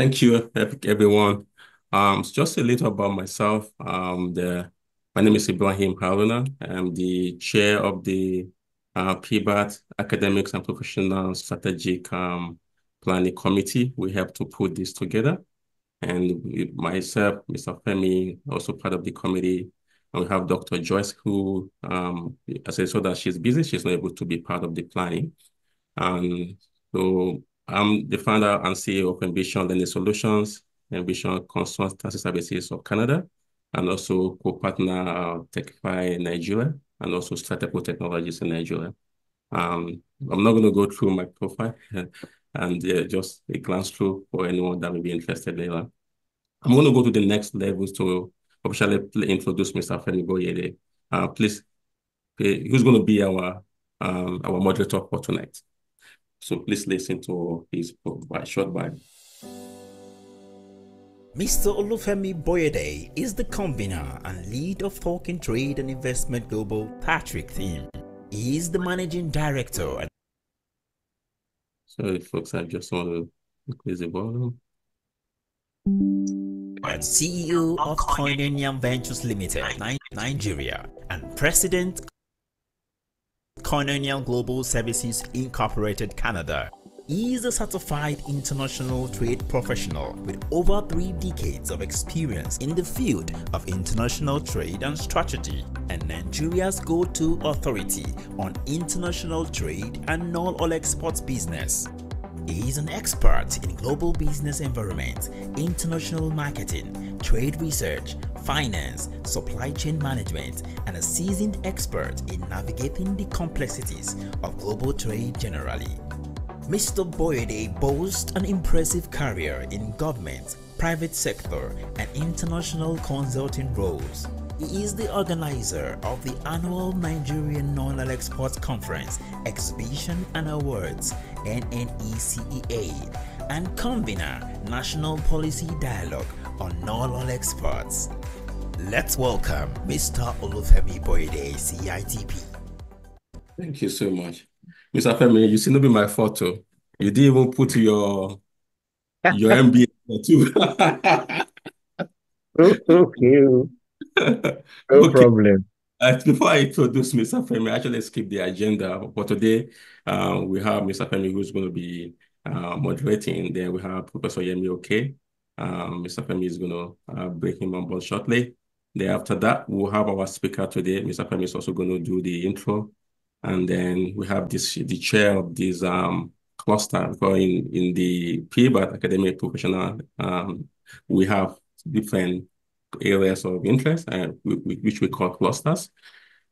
Thank you, everyone. Just a little about myself. My name is Ibrahim Haruna. I'm the chair of the PBAT Academics and Professional Strategic Planning Committee. We helped to put this together. And myself, Mr. Femi, also part of the committee. And we have Dr. Joyce, who, as I saw that she's busy, she's not able to be part of the planning. So I'm the founder and CEO of Envision Learning Solutions, Envision Consultancy Services of Canada, and also co-partner Techify Nigeria, and also Strategic Technologies in Nigeria. I'm not going to go through my profile and just a glance through for anyone that may be interested later. I'm going to go to the next levels to officially introduce Mr. Femi Boyede. Please, who's going to be our moderator for tonight? So please listen to his short bio. Mr. Olufemi Boyede is the convener and lead of Talking Trade and Investment Global Patrick Theme. He is the managing director. Sorry, folks, I just want to increase the volume. And CEO of Koinonia Ventures Limited, Nigeria, and President Koinonia Global Services Incorporated, Canada. He is a certified international trade professional with over 3 decades of experience in the field of international trade and strategy, and Nigeria's go-to authority on international trade and non-oil exports business. He is an expert in global business environment, international marketing, trade research, finance, supply chain management, and a seasoned expert in navigating the complexities of global trade generally. Mr. Boyede boasts an impressive career in government, private sector, and international consulting roles. He is the organizer of the annual Nigerian Non-Oil Exports Conference, Exhibition and Awards (NNECEA) and convener National Policy Dialogue on Non-Oil Exports. Let's welcome Mr. Olufemi Boyede, CITP. Thank you so much. Mr. Femi, you see, not be my photo. You didn't even put your MBA too. Okay. No Okay. problem. Before I introduce Mr. Femi, I actually skip the agenda for today. We have Mr. Femi who's going to be moderating. Then we have Professor Yemi Oke. Mr. Femi is going to break him on board shortly. Then after that, we'll have our speaker today. Mr. Femi is also going to do the intro. And then we have the chair of this cluster in the PBAT Academic Professional. We have different areas of interest, which we call clusters.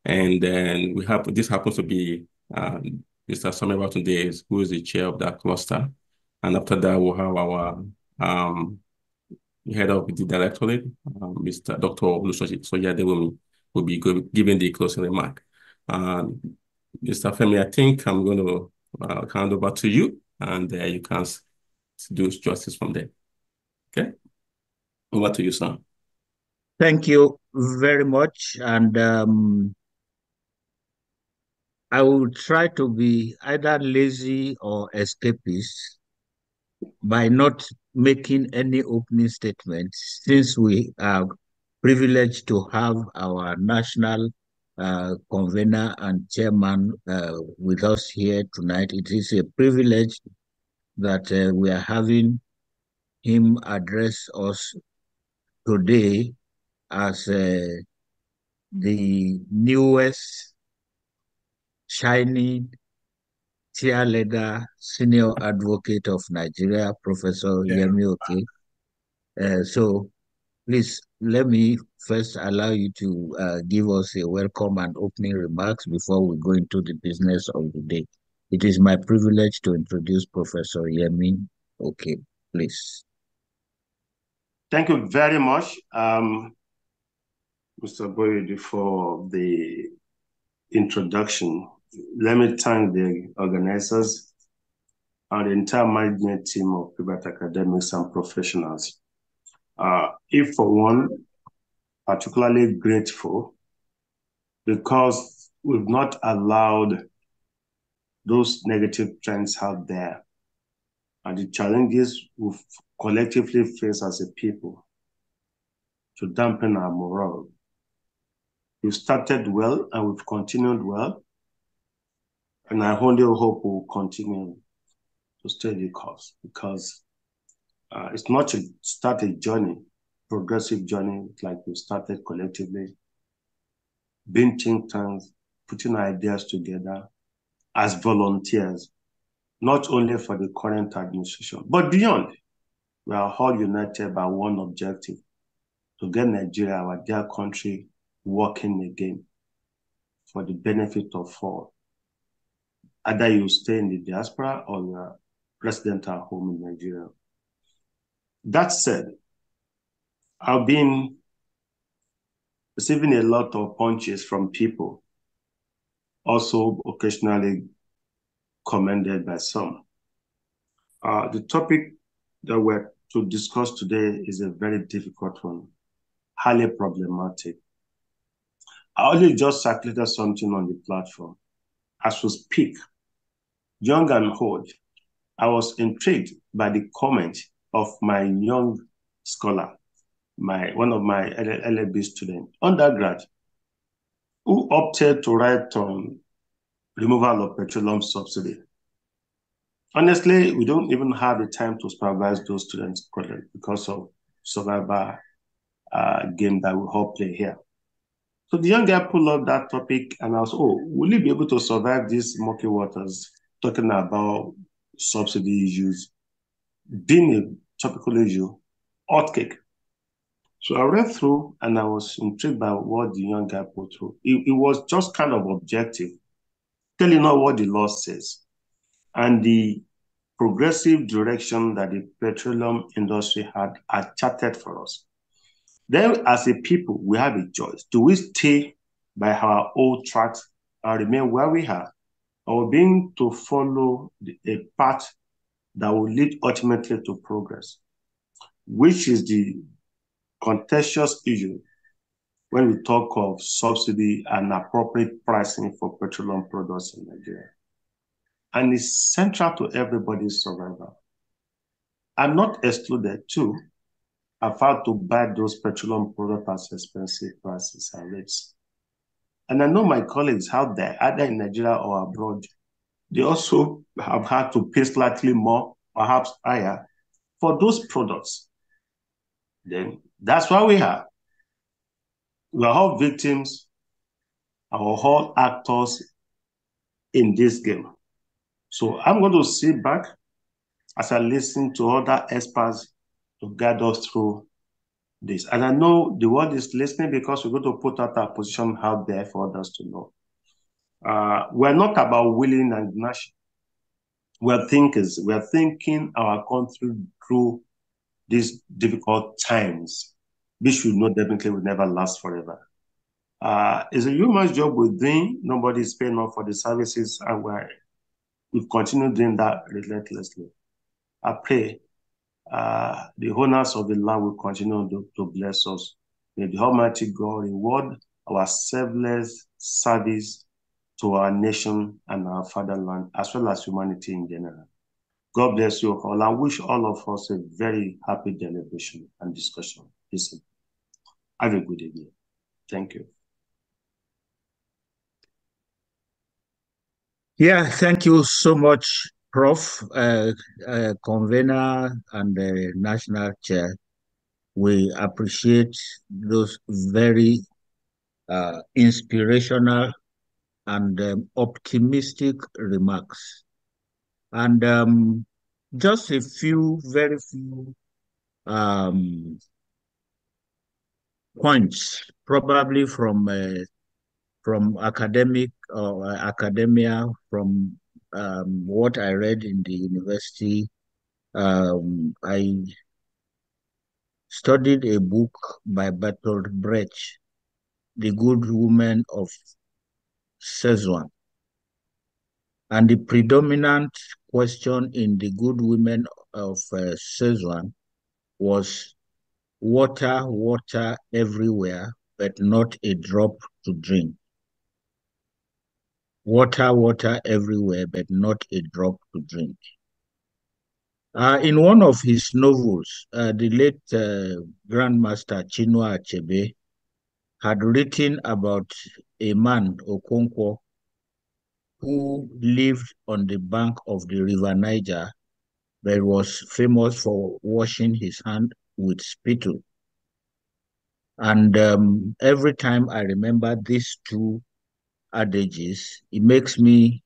And then we have, this happens to be Mr. Babatunde A, who is the chair of that cluster. And after that, we'll have our head of the directorate, Mr. Dr. Soyode will be giving the closing remark. Mr. Femi, I think I'm going to hand over to you, and you can do justice from there. Okay? Over to you, sir. Thank you very much. And I will try to be either lazy or escapist by not making any opening statements, since we are privileged to have our national convener and chairman with us here tonight. It is a privilege that we are having him address us today as the newest shining tier leader, senior advocate of Nigeria, Professor Yemi Oke. So please let me first allow you to give us a welcome and opening remarks before we go into the business of the day. It is my privilege to introduce Professor Yemi Oke, please. Thank you very much, Mr. Boyede, for the introduction. Let me thank the organizers and the entire management team of private academics and professionals. If for one, particularly grateful because we've not allowed those negative trends out there and the challenges we've collectively face as a people to dampen our morale. We've started well and we've continued well, and I only hope we'll continue to stay the course, because it's not to start a journey, progressive journey like we started collectively, being think tanks, putting ideas together as volunteers, not only for the current administration, but beyond. We are all united by one objective: to get Nigeria, our dear country, working again for the benefit of all. Either you stay in the diaspora or you are resident at home in Nigeria. That said, I've been receiving a lot of punches from people, also occasionally commended by some. The topic that we're to discuss today is a very difficult one, highly problematic. I only just circulated something on the platform. As we speak, young and old, I was intrigued by the comment of my young scholar, one of my LLB students, undergrad, who opted to write on removal of petroleum subsidy. Honestly, we don't even have the time to supervise those students because of survivor game that we all play here. So the young guy pulled up that topic and I was, will you be able to survive these murky waters, talking about subsidy issues, being a topical issue, hot cake. So I read through and I was intrigued by what the young guy put through. It was just kind of objective, telling us what the law says and the progressive direction that the petroleum industry had charted for us. Then, as a people, we have a choice. Do we stay by our old tracks and remain where we are, or being to follow a path that will lead ultimately to progress, which is the contentious issue when we talk of subsidy and appropriate pricing for petroleum products in Nigeria. And it's central to everybody's survival. I'm not excluded too. I've had to buy those petroleum products at expensive prices and rates. And I know my colleagues out there, either in Nigeria or abroad, they also have had to pay slightly more, perhaps higher, for those products. Then that's why we are. We are all victims, are all actors in this game. So I'm going to sit back as I listen to other experts to guide us through this. And I know the world is listening because we're going to put out our position out there for others to know. We're not about willing and gnashing. We're thinkers. We're thinking our country through these difficult times, which we know definitely will never last forever. It's a human job we're doing. Nobody is paying off for the services, and we've continued doing that relentlessly. I pray the owners of the land will continue to bless us. May the Almighty God reward our selfless service to our nation and our fatherland, as well as humanity in general. God bless you all. I wish all of us a very happy deliberation and discussion. Listen, have a good evening. Thank you. Yeah, thank you so much, Prof, convener and national chair. We appreciate those very inspirational and optimistic remarks. And just a few, very few points, probably from academia, from what I read in the university. I studied a book by Bertolt Brecht, The Good Woman of Szechuan. And the predominant question in The Good Women of Szechuan was water, water everywhere, but not a drop to drink. Water, water everywhere, but not a drop to drink. In one of his novels, the late Grandmaster Chinua Achebe had written about a man, Okonkwo, who lived on the bank of the River Niger, but was famous for washing his hand with spittle. And every time I remember these two adages, it makes me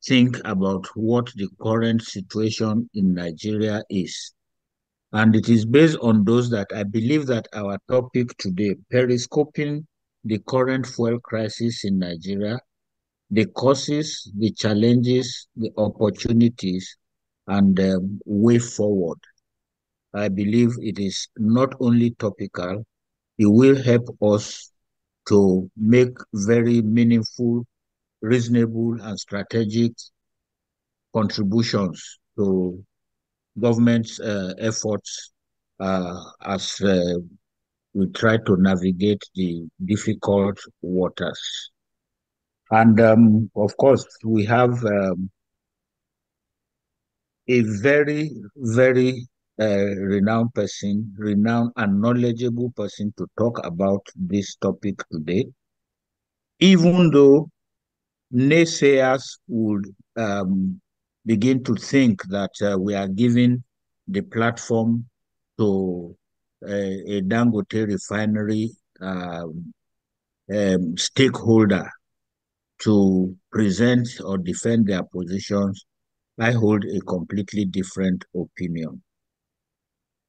think about what the current situation in Nigeria is. And it is based on those that I believe that our topic today, periscoping the current fuel crisis in Nigeria, the causes, the challenges, the opportunities, and the way forward. I believe it is not only topical, it will help us to make very meaningful, reasonable, and strategic contributions to government's efforts as we try to navigate the difficult waters. And of course, we have a very, very renowned person, renowned and knowledgeable person to talk about this topic today, even though naysayers would begin to think that we are giving the platform to a Dangote Refinery stakeholder to present or defend their positions. I hold a completely different opinion.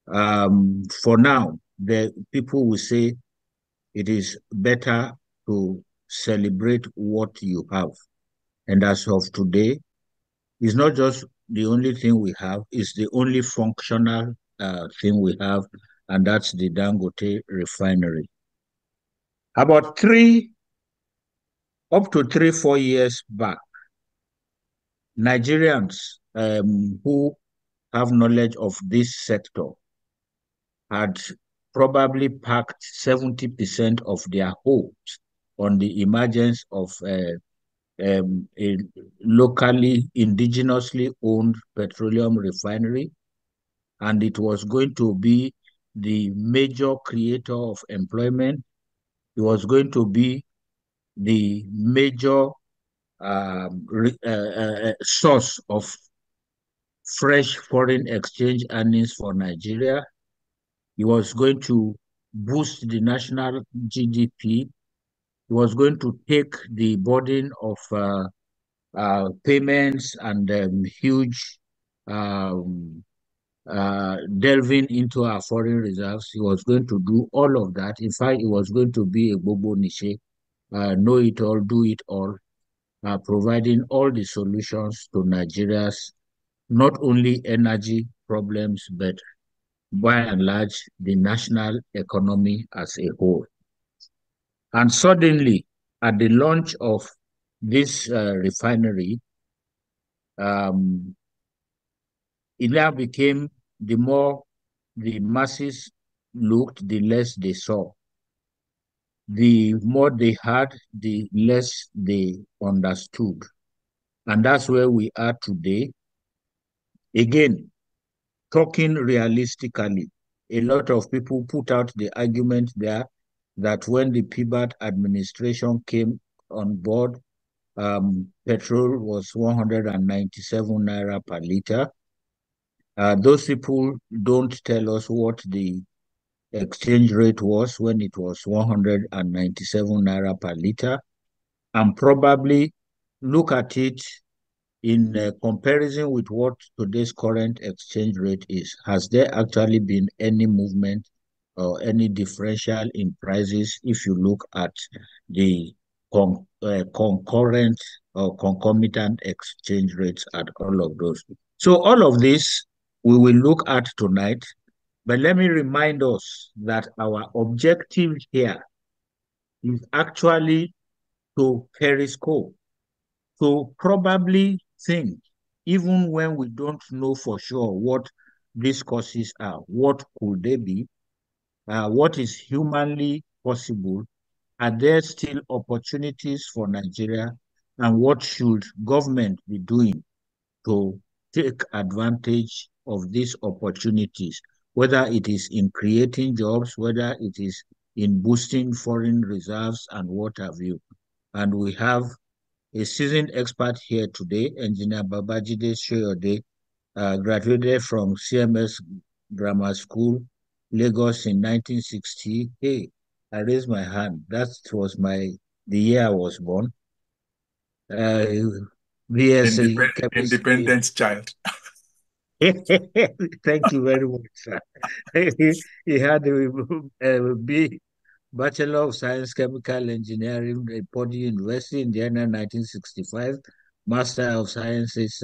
For now, the people will say it is better to celebrate what you have. And as of today, it's not just the only thing we have, it's the only functional thing we have, and that's the Dangote Refinery. About up to 3-4 years back, Nigerians who have knowledge of this sector had probably packed 70% of their hopes on the emergence of a locally, indigenously owned petroleum refinery, and it was going to be the major creator of employment. It was going to be the major source of fresh foreign exchange earnings for Nigeria. It was going to boost the national GDP. It was going to take the burden of payments and huge delving into our foreign reserves. He was going to do all of that. In fact, it was going to be a Bobo Niche, know it all, do it all, providing all the solutions to Nigeria's not only energy problems, but by and large, the national economy as a whole. And suddenly, at the launch of this refinery, it now became the more the masses looked, the less they saw. The more they had, the less they understood. And that's where we are today. Again, talking realistically, a lot of people put out the argument there that when the PBAT administration came on board, petrol was 197 naira per liter. Those people don't tell us what the exchange rate was when it was 197 naira per liter, and probably look at it in comparison with what today's current exchange rate is. Has there actually been any movement or any differential in prices if you look at the concurrent or concomitant exchange rates at all of those? So all of this we will look at tonight, but let me remind us that our objective here is actually to periscope, to probably think, even when we don't know for sure what these causes are, what could they be, what is humanly possible, are there still opportunities for Nigeria, and what should government be doing to take advantage of these opportunities, whether it is in creating jobs, whether it is in boosting foreign reserves and what have you. And we have a seasoned expert here today, Engineer Babajide Soyode, graduated from CMS Grammar School, Lagos in 1960. Hey, I raised my hand. That was the year I was born. BSc chemistry. Independent child. Thank you very much, sir. He had a B Bachelor of Science, Chemical Engineering, Purdue University, Indiana, 1965. Master of Sciences,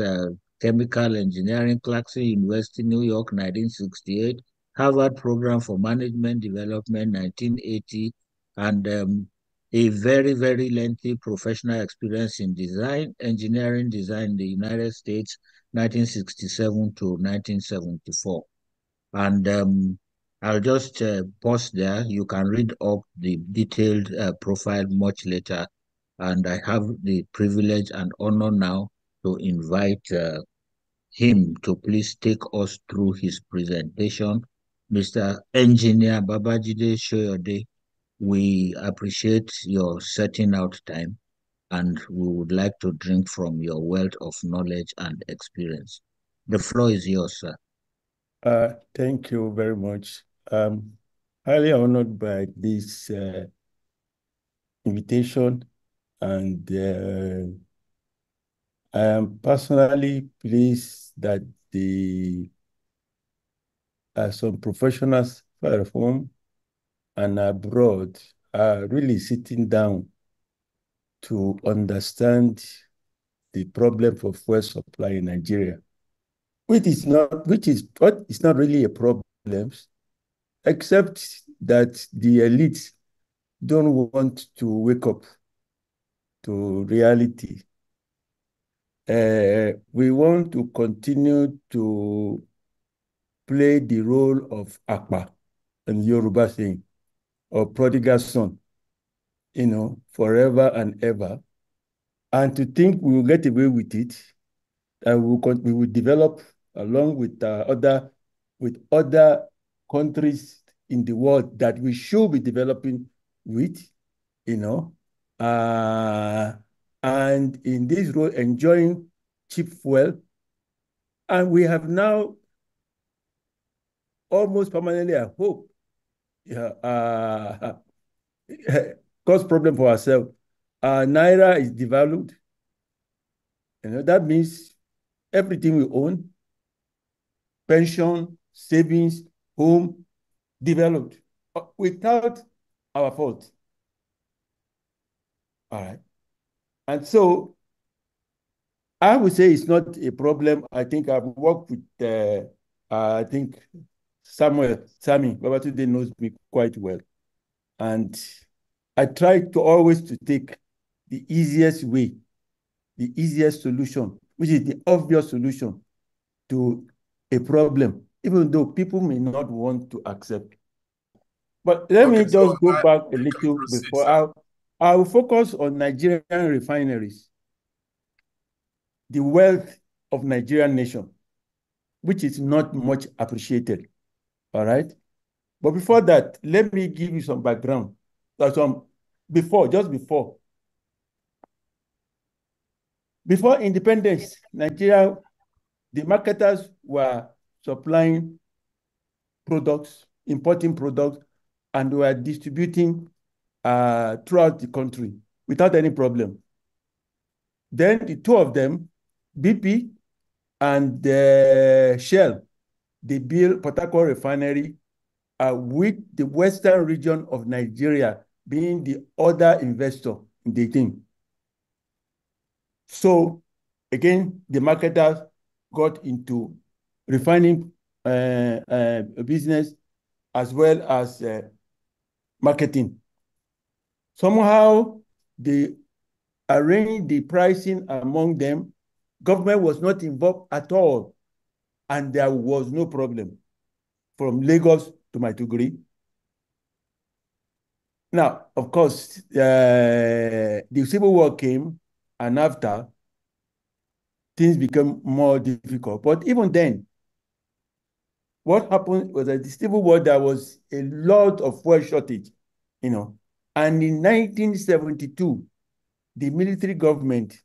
Chemical Engineering, Clarkson University, New York, 1968. Harvard Program for Management Development, 1980. And a very, very lengthy professional experience in design, engineering design in the United States, 1967 to 1974. And I'll just pause there. You can read up the detailed profile much later. And I have the privilege and honor now to invite him to please take us through his presentation. Mr. Engineer Babajide Soyode, we appreciate your setting out time and we would like to drink from your wealth of knowledge and experience. The floor is yours, sir. Thank you very much. Highly honored by this invitation, and I am personally pleased that some professionals at home and abroad are really sitting down to understand the problem for fuel supply in Nigeria, which is not really a problem, except that the elites don't want to wake up to reality. We want to continue to play the role of Akpa and Yoruba saying, or prodigal son, forever and ever, and to think we will get away with it, and we will develop along with other countries in the world that we should be developing with, and in this role enjoying cheap fuel. And we have now almost permanently, I hope, cause problem for ourselves. Naira is devalued. That means everything we own, pension, savings, home, developed without our fault. All right. And so I would say it's not a problem. I think I've worked with, I think Sammy Babatunde knows me quite well. And I try to always to take the easiest way, the easiest solution, which is the obvious solution to a problem, even though people may not want to accept. But let me just go back a little before. I will focus on Nigerian refineries, the wealth of Nigerian nation, which is not much appreciated. All right. But before that, let me give you some background. Before independence, Nigeria, the marketers were supplying products, importing products, and were distributing throughout the country without any problem. Then the two of them, BP and Shell, they built Port Harcourt Refinery with the western region of Nigeria being the other investor in the thing. So again, the marketers got into refining business as well as marketing. Somehow they arranged the pricing among them. Government was not involved at all, and there was no problem from Lagos to Maiduguri. Now, of course, the Civil War came, and after, things became more difficult. But even then, what happened was that the Civil War, there was a lot of fuel shortage, And in 1972, the military government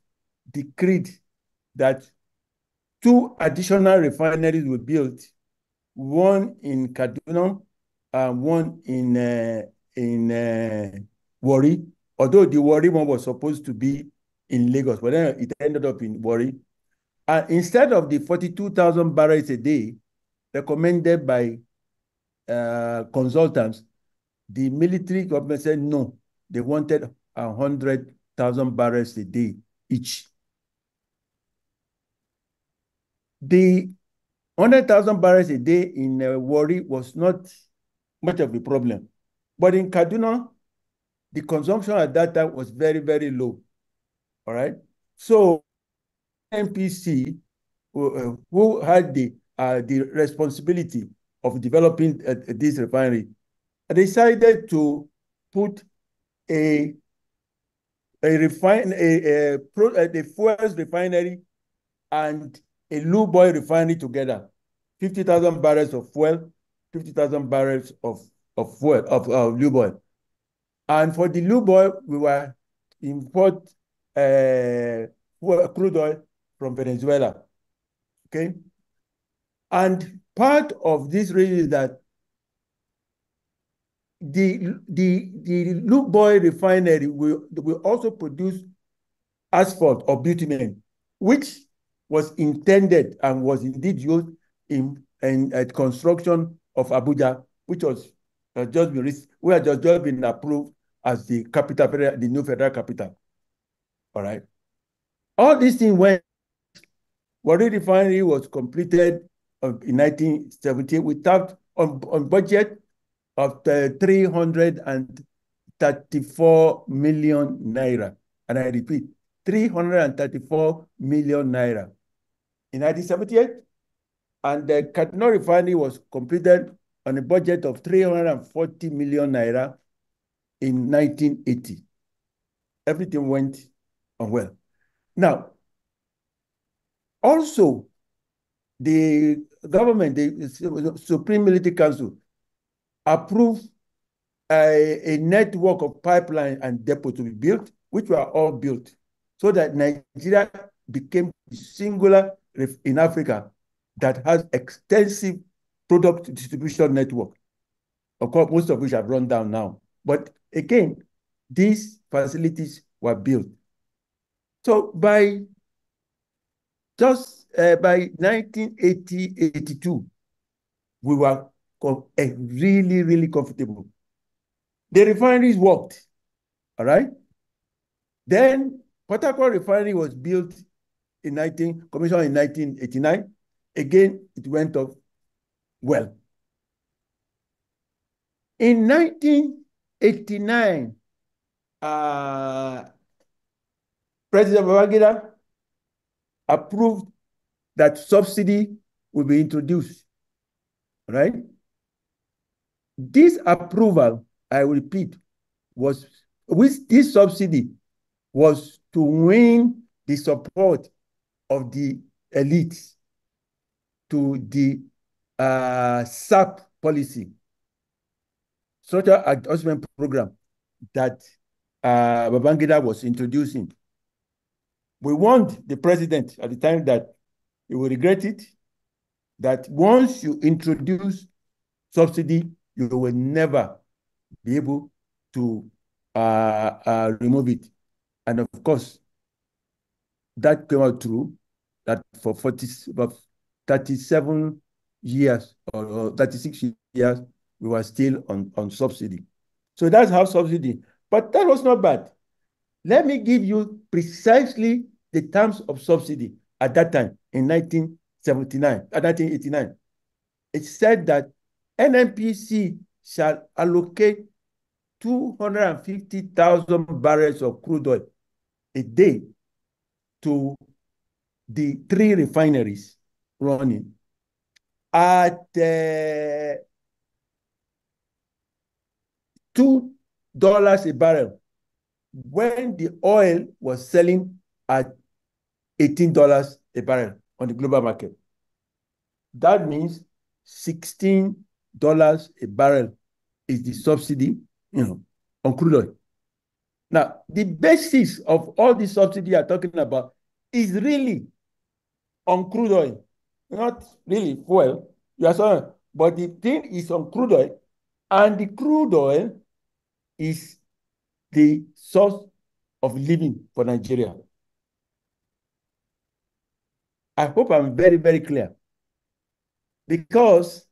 decreed that 2 additional refineries were built, one in Kaduna and one in Warri, although the Warri one was supposed to be in Lagos, but then it ended up in Warri. And instead of the 42,000 barrels a day recommended by consultants, the military government said no, they wanted 100,000 barrels a day each. The 100,000 barrels a day in Warri was not much of a problem. But in Kaduna, the consumption at that time was very, very low. All right. So NPC, who had the responsibility of developing this refinery, decided to put a fuels refinery and a lube oil refinery together. 50,000 barrels of fuel, 50,000 barrels of fuel, of lube oil. And for the lube oil, we were import crude oil from Venezuela. Okay. And part of this reason is that the lube oil refinery will also produce asphalt or bitumen, which was intended and was indeed used in construction of Abuja, which was just been approved as the capital, the new federal capital. All right. All these things went. Warri Refinery was completed in 1978 without on budget of 334 million naira. And I repeat, 334 million naira in 1978. And the Kaduna Refinery was completed on a budget of 340 million naira in 1980. Everything went on well. Now, also, the government, the Supreme Military Council, approved a network of pipeline and depot to be built, which were all built, so that Nigeria became singular in Africa that has extensive product distribution network. Of course, most of which have run down now. But again, these facilities were built. So by 1980-82, we were really, really comfortable. The refineries worked, all right? Then Port Harcourt Refinery was built commissioned in 1989. Again, it went off well. In 1989, President Babangida approved that subsidy will be introduced, right? This approval, I will repeat, this subsidy was to win the support of the elites to the SAP policy, Social Adjustment Program, that Babangida was introducing. We warned the president at the time that he will regret it, that once you introduce subsidy, you will never be able to remove it. And of course, that came out true, that for 37 years or 36 years, we were still on subsidy. So that's how subsidy, but that was not bad. Let me give you precisely the terms of subsidy at that time in 1989. It said that NNPC shall allocate 250,000 barrels of crude oil a day to the 3 refineries running at $2 a barrel, when the oil was selling at $18 a barrel on the global market. That means $16 a barrel is the subsidy, on crude oil. Now, the basis of all the subsidy you're talking about is really on crude oil, not really fuel. You are sorry, but the thing is on crude oil, and the crude oil is the source of living for Nigeria. I hope I'm very, very clear. Because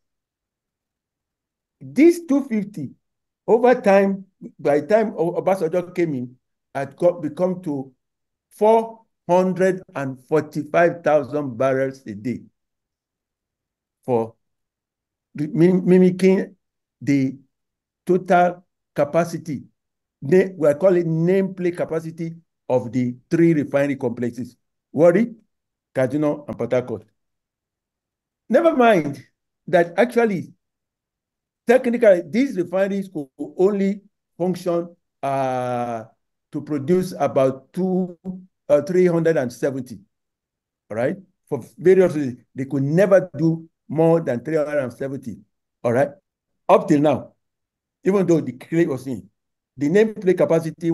this 250, over time, by the time Obasanjo came in, had become to 445,000 barrels a day for mimicking the total capacity, we are calling nameplate capacity of the 3 refinery complexes, Warri, Kaduna, and Port Harcourt. Never mind that actually, technically, these refineries could only function to produce about 370, all right? For various reasons, they could never do more than 370, all right? Up till now, even though the claim was in, the nameplate capacity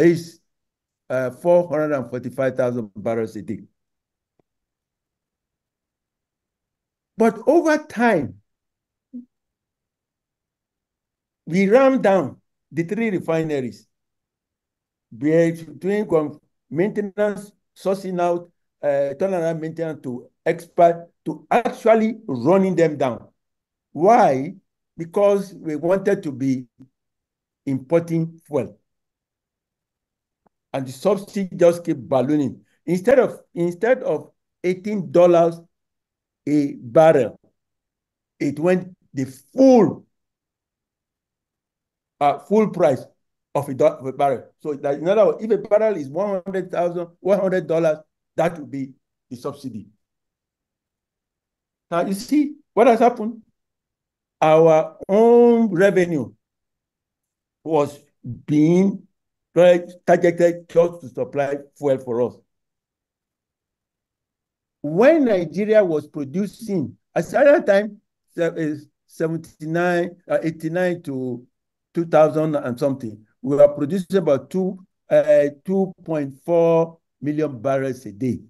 is 445,000 barrels a day. But over time, we ran down the 3 refineries, doing maintenance, sourcing out, turnaround maintenance to expert, to actually running them down. Why? Because we wanted to be importing fuel. And the subsidy just kept ballooning. Instead of $18 a barrel, it went the full price of a barrel. So that, in other words, if a barrel is $100, that would be the subsidy. Now you see what has happened? Our own revenue was being targeted just to supply fuel for us. When Nigeria was producing, at that time, 89 to 2000 and something, we were producing about 2.4 million barrels a day.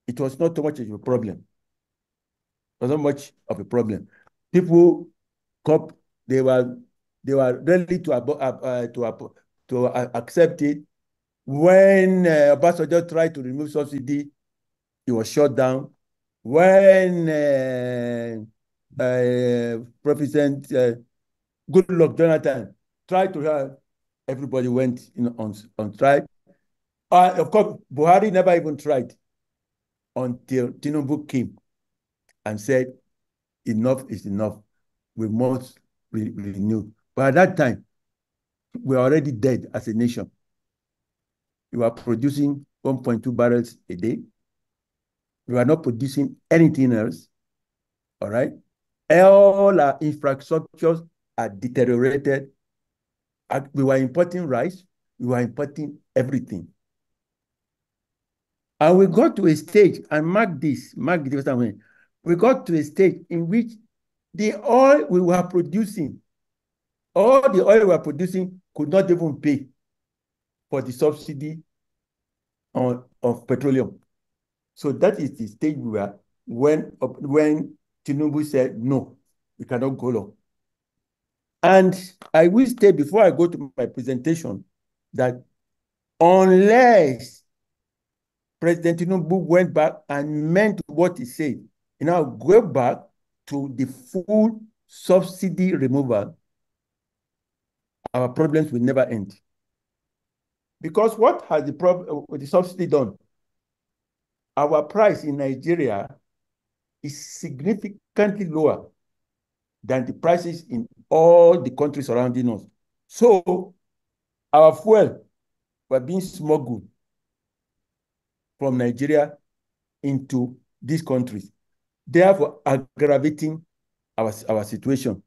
It was not too much of a problem. It was not much of a problem. People, they were ready to accept it. When Obasanjo tried to remove subsidy, it was shut down. When President Goodluck Jonathan tried to have, everybody went on strike. Of course, Buhari never even tried until Tinubu came and said, enough is enough. We must renew. But at that time, we were already dead as a nation. We were producing 1.2 barrels a day. We were not producing anything else, all right? All our infrastructures are deteriorated. We were importing rice. We were importing everything. And we got to a stage, and mark this, we got to a stage in which the oil we were producing, all the oil we were producing could not even pay for the subsidy of petroleum. So that is the stage we were when Tinubu said, no, we cannot go long. And I will state before I go to my presentation that unless President Tinubu went back and meant what he said, go back to the full subsidy removal, our problems will never end. Because what has the subsidy done? Our price in Nigeria is significantly lower than the prices in all the countries surrounding us. So our fuel were being smuggled from Nigeria into these countries, therefore aggravating our situation.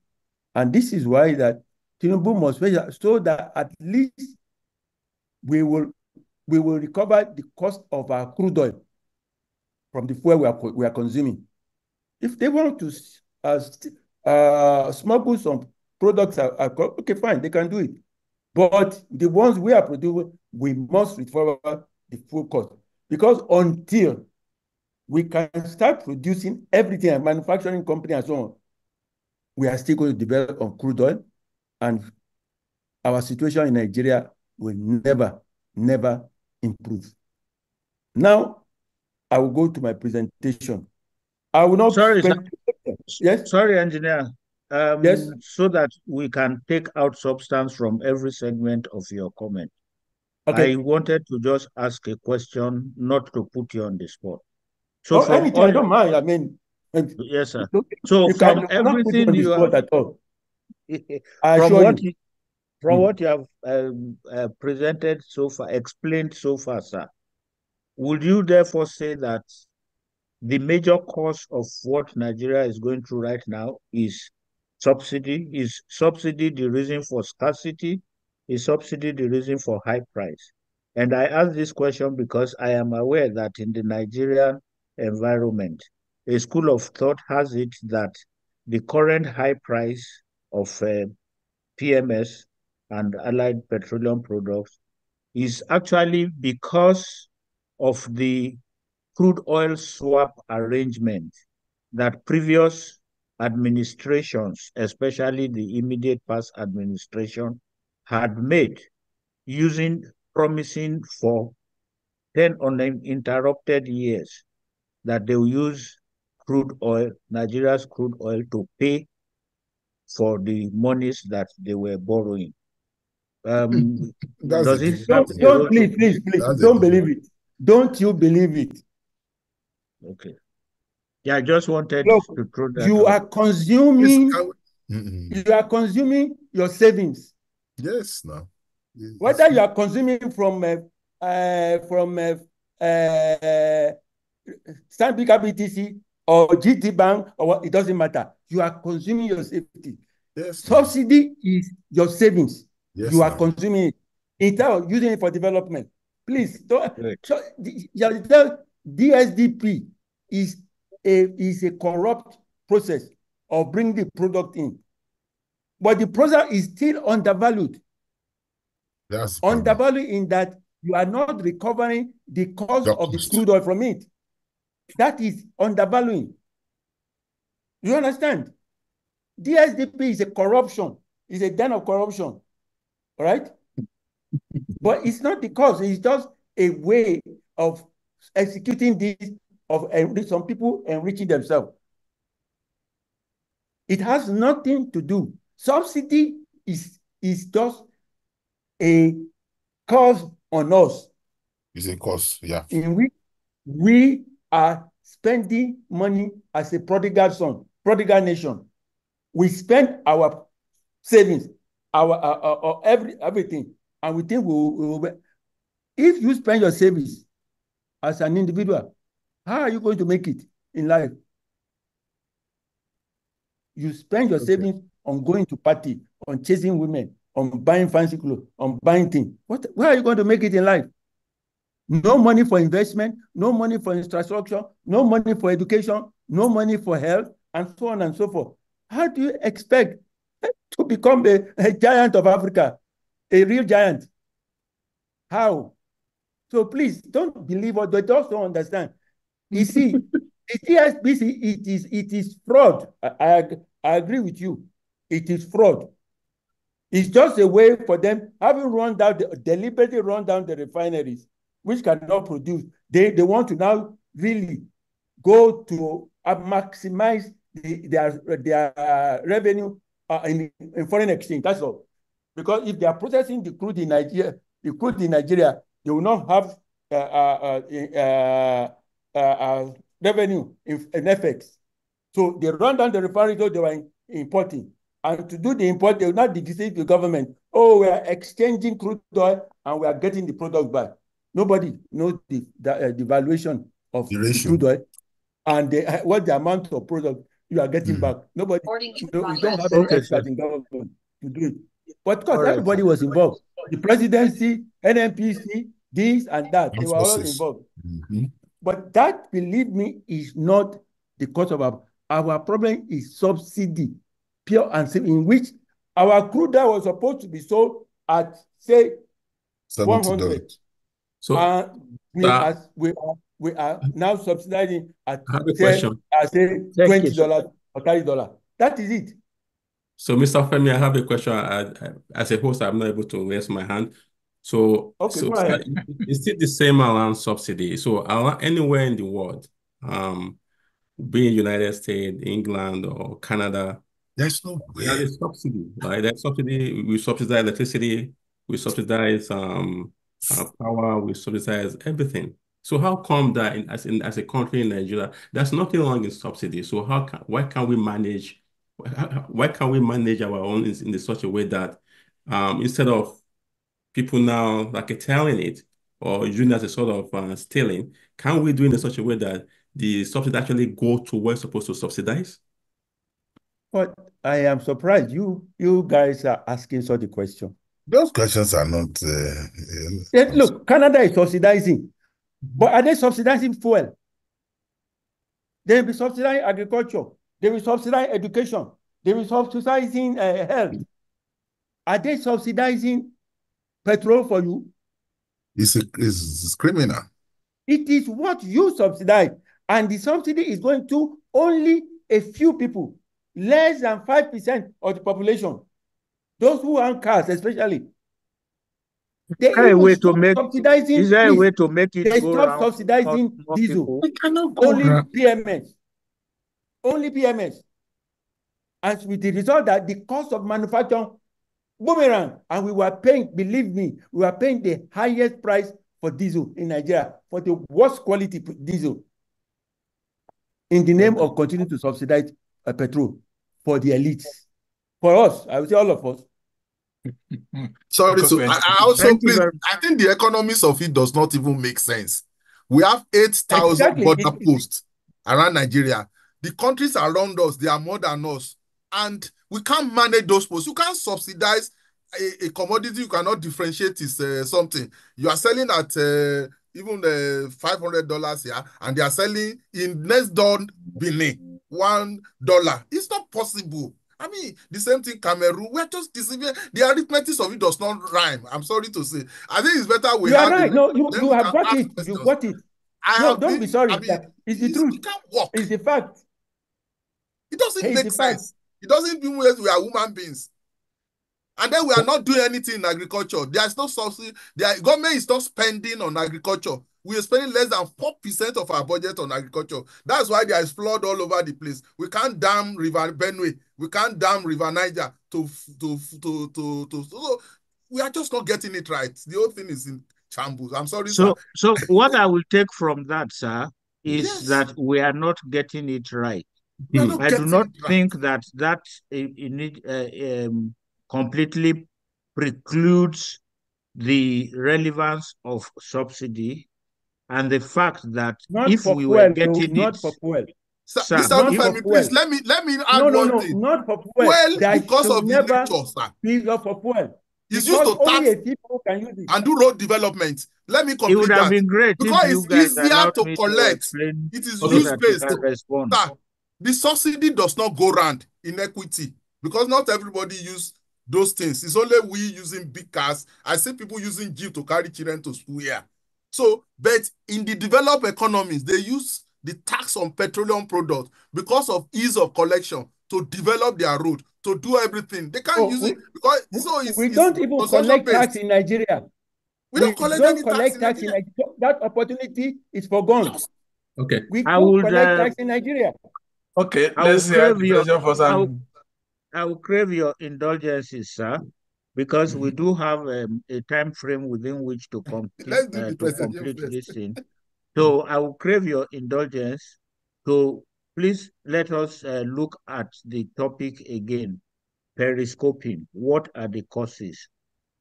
And this is why that Tinubu must measure so that at least we will recover the cost of our crude oil from the fuel we are consuming. If they want to smuggle some products, okay, fine, they can do it. But the ones we are producing, we must recover the full cost. Because until we can start producing everything, a manufacturing company and so on, we are still going to develop on crude oil, and our situation in Nigeria will never, never improve. Now, I will go to my presentation. I will not spend... Yes? Sorry, engineer. Yes? So that we can take out substance from every segment of your comment. Okay. I wanted to just ask a question, not to put you on the spot. So from anything, I don't mind. I mean, yes, sir. So you from cannot put me everything on the you spot have, at all. I assure you. From what you have presented so far, explained so far, sir, would you therefore say that the major cause of what Nigeria is going through right now is subsidy? Is subsidy the reason for scarcity? Is subsidy the reason for high price? And I ask this question because I am aware that in the Nigerian environment, a school of thought has it that the current high price of PMS and allied petroleum products is actually because of the crude oil swap arrangement that previous administrations, especially the immediate past administration, had made, promising for 10 uninterrupted years that they will use crude oil, Nigeria's crude oil, to pay for the monies that they were borrowing. Does it have a role? Please, don't believe it. Don't you believe it? Okay. Yeah, I just wanted Look, to throw that you out. are consuming. You are consuming your savings. Yes, no. Whether you are consuming from Stanbic IBTC or GT Bank or what, it doesn't matter. You are consuming your safety. Yes. Subsidy is your savings. Yes, you are consuming it instead of using it for development. Please don't. So the DSDP is a corrupt process of bringing the product in, but the process is still undervalued. That's undervalued in that you are not recovering the cost of the crude oil from it. That is undervaluing. You understand? DSDP is a corruption. It's a den of corruption. All right? But it's not the cause. It's just a way of executing this, of some people enriching themselves. It has nothing to do. Subsidy is just a cost on us. It's a cost, yeah. In which we are spending money as a prodigal son, prodigal nation. We spend our savings, our everything, and we think we will. If you spend your savings as an individual, how are you going to make it in life? You spend your savings on going to party, on chasing women, on buying fancy clothes, on buying things. Where are you going to make it in life? No money for investment, no money for infrastructure, no money for education, no money for health, and so on and so forth. How do you expect to become a giant of Africa, a real giant? How? So please don't believe what they just don't understand. You see, the TSBC, it is fraud. I agree with you. It is fraud. It's just a way for them, having deliberately run down the refineries, which cannot produce. They want to now really go to maximize their revenue in foreign exchange. That's all. Because if they are processing the crude in Nigeria, they will not have revenue in FX. So they run down the refinery, so they were importing. And to do the import, they will not deceive the government. Oh, we are exchanging crude oil and we are getting the product back. Nobody knows the valuation of the crude oil and what the amount of product you are getting back. Nobody, you don't have any expert in government to do it. But of course, everybody was involved. The presidency, NNPC, this and that, they were all involved. But that, believe me, is not the cause of Our problem is subsidy, pure and simple, in which our crude oil was supposed to be sold at, say, $100. So we are now subsidizing at, I have a say, question. $20 or $30. That is it. So, Mr. Femi, I have a question. As a host, I'm not able to raise my hand. So, Okay, so go ahead. is it the same around subsidy? So, anywhere in the world, be in United States, England, or Canada, there's no way. There is subsidy, right? There's subsidy. We subsidize electricity. We subsidize power. We subsidize everything. So how come that as a country in Nigeria, there's nothing wrong in subsidy? So why can't we manage? Why can't we manage our own in such a way that instead of people now like telling it or using it as a sort of stealing, can we do it in such a way that the subsidy actually go to where it's supposed to subsidize? But I am surprised you guys are asking such a question. Those questions are not. Look, Canada is subsidizing, but are they subsidizing fuel? They will be subsidizing agriculture. They will subsidize education. They will subsidizing health. Are they subsidizing petrol for you? It's criminal. It is what you subsidize, and the subsidy is going to only a few people, less than 5% of the population. Those who own cars, especially. Is there a way to make it go stop subsidizing diesel? They cannot go only PMS. Only PMS. And with the result that the cost of manufacture boomerang, and we were paying, believe me, we were paying the highest price for diesel in Nigeria, for the worst quality diesel, in the name of continuing to subsidize petrol for the elites. For us, I would say all of us. Sorry, so I also please, I think the economics of it does not even make sense. We have 8,000 border posts around Nigeria. The countries around us, they are more than us, and we can't manage those posts. You can't subsidize a commodity you cannot differentiate. Is something you are selling at even $500 here, and they are selling in next door Benin $1. It's not possible. I mean, the same thing, Cameroon, we're just deceiving. The arithmetic of it does not rhyme. I'm sorry to say. I think it's better we have. You are right. No, you have got it. You got it. Don't be sorry. It's the truth. It can't work. It's the fact. It doesn't make sense. It doesn't mean we are human beings. And then we are not doing anything in agriculture. There is no subsidy. The government is not spending on agriculture. We are spending less than 4% of our budget on agriculture. That's why there is flood all over the place. We can't dam River Benue. We can't dam River Niger so we are just not getting it right. The whole thing is in shambles. I'm sorry, sir. So what I will take from that, sir, is that we are not getting it right. I do not think that completely precludes the relevance of subsidy and the fact that if we were getting not for fuel. Sir, Mr. Femi, please let me add one thing. Not for fuel. Well, because of the nature, sir. Be for fuel. It's used to tax and do road development. Let me complete that. It would have been great because it's easier to collect. It is use-based. Sir, the subsidy does not go round in equity because not everybody use those things. It's only we using big cars. I see people using Jeep to carry children to school here. So, but in the developed economies, they use the tax on petroleum products because of ease of collection to develop their road, to do everything. They can't use it because we don't even collect tax in Nigeria. We don't collect tax in Nigeria. That opportunity is forgone. Yes. Okay. We don't collect tax in Nigeria. Okay, let's hear the question for some. I will crave your indulgences, sir, because we do have a time frame within which to complete this thing. So I will crave your indulgence to please let us look at the topic again. Periscoping. What are the causes?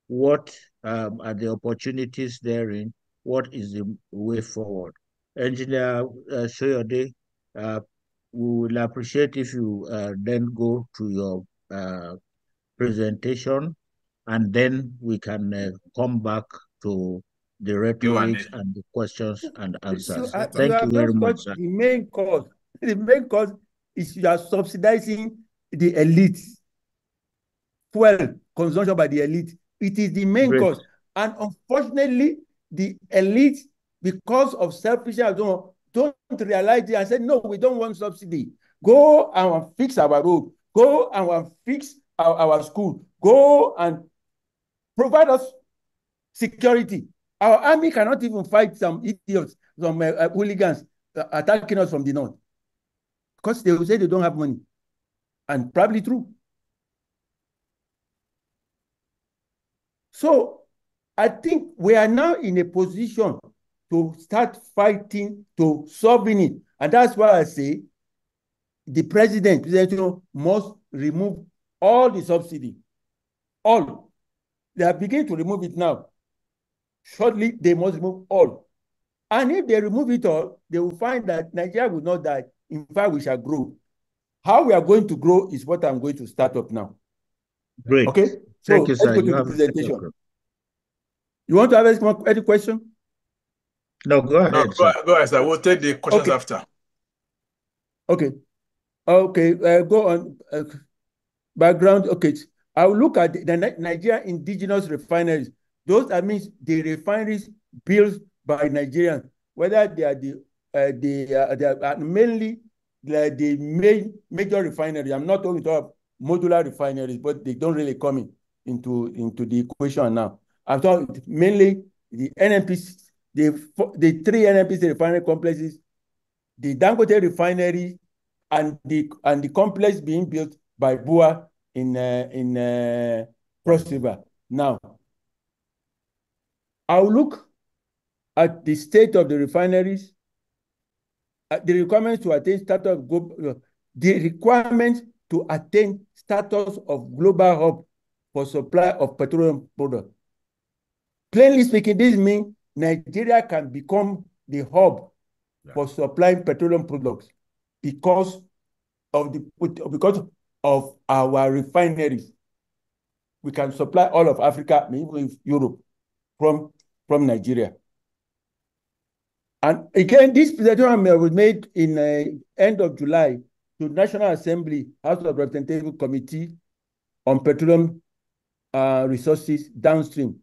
What are the opportunities therein? What is the way forward? Engineer Soyode, we will appreciate if you then go to your presentation, and then we can come back to the rhetoric and the questions and answers. Thank you very much, sir. The main cause is you are subsidizing the elite. Fuel consumption by the elite. It is the main cause. And unfortunately, the elite, because of selfishness, don't realize it and say, no, we don't want subsidy. Go and fix our road. Go and fix our school. Go and provide us security. Our army cannot even fight some idiots, some hooligans attacking us from the north. Because they will say they don't have money. And probably true. So I think we are now in a position to start fighting to solving it. And that's why I say the president must remove all the subsidy. All. They are beginning to remove it now. Shortly, they must remove all. And if they remove it all, they will find that Nigeria will not die. In fact, we shall grow. How we are going to grow is what I'm going to start up now. Great. Okay? So Thank you, sir. Let's go to the presentation. You want to have any question? No, go ahead. No, go ahead, sir. We'll take the questions after. Okay. Okay. Go on. Background. Okay. I will look at the Nigeria indigenous refineries. Those that means the refineries built by Nigerians, whether they are mainly the major refineries. I'm not talking about modular refineries, but they don't really come into the equation now. I'm talking mainly the NNPC, the three NNPC refinery complexes, the Dangote Refinery, and the complex being built by BUA in Cross River. Now, I'll look at the state of the refineries, the requirements to attain status of global hub for supply of petroleum products. Plainly speaking, this means Nigeria can become the hub for supplying petroleum products because of our refineries. We can supply all of Africa, even Europe, from Nigeria. And again, this presentation was made in end of July to National Assembly, House of Representatives Committee on Petroleum Resources Downstream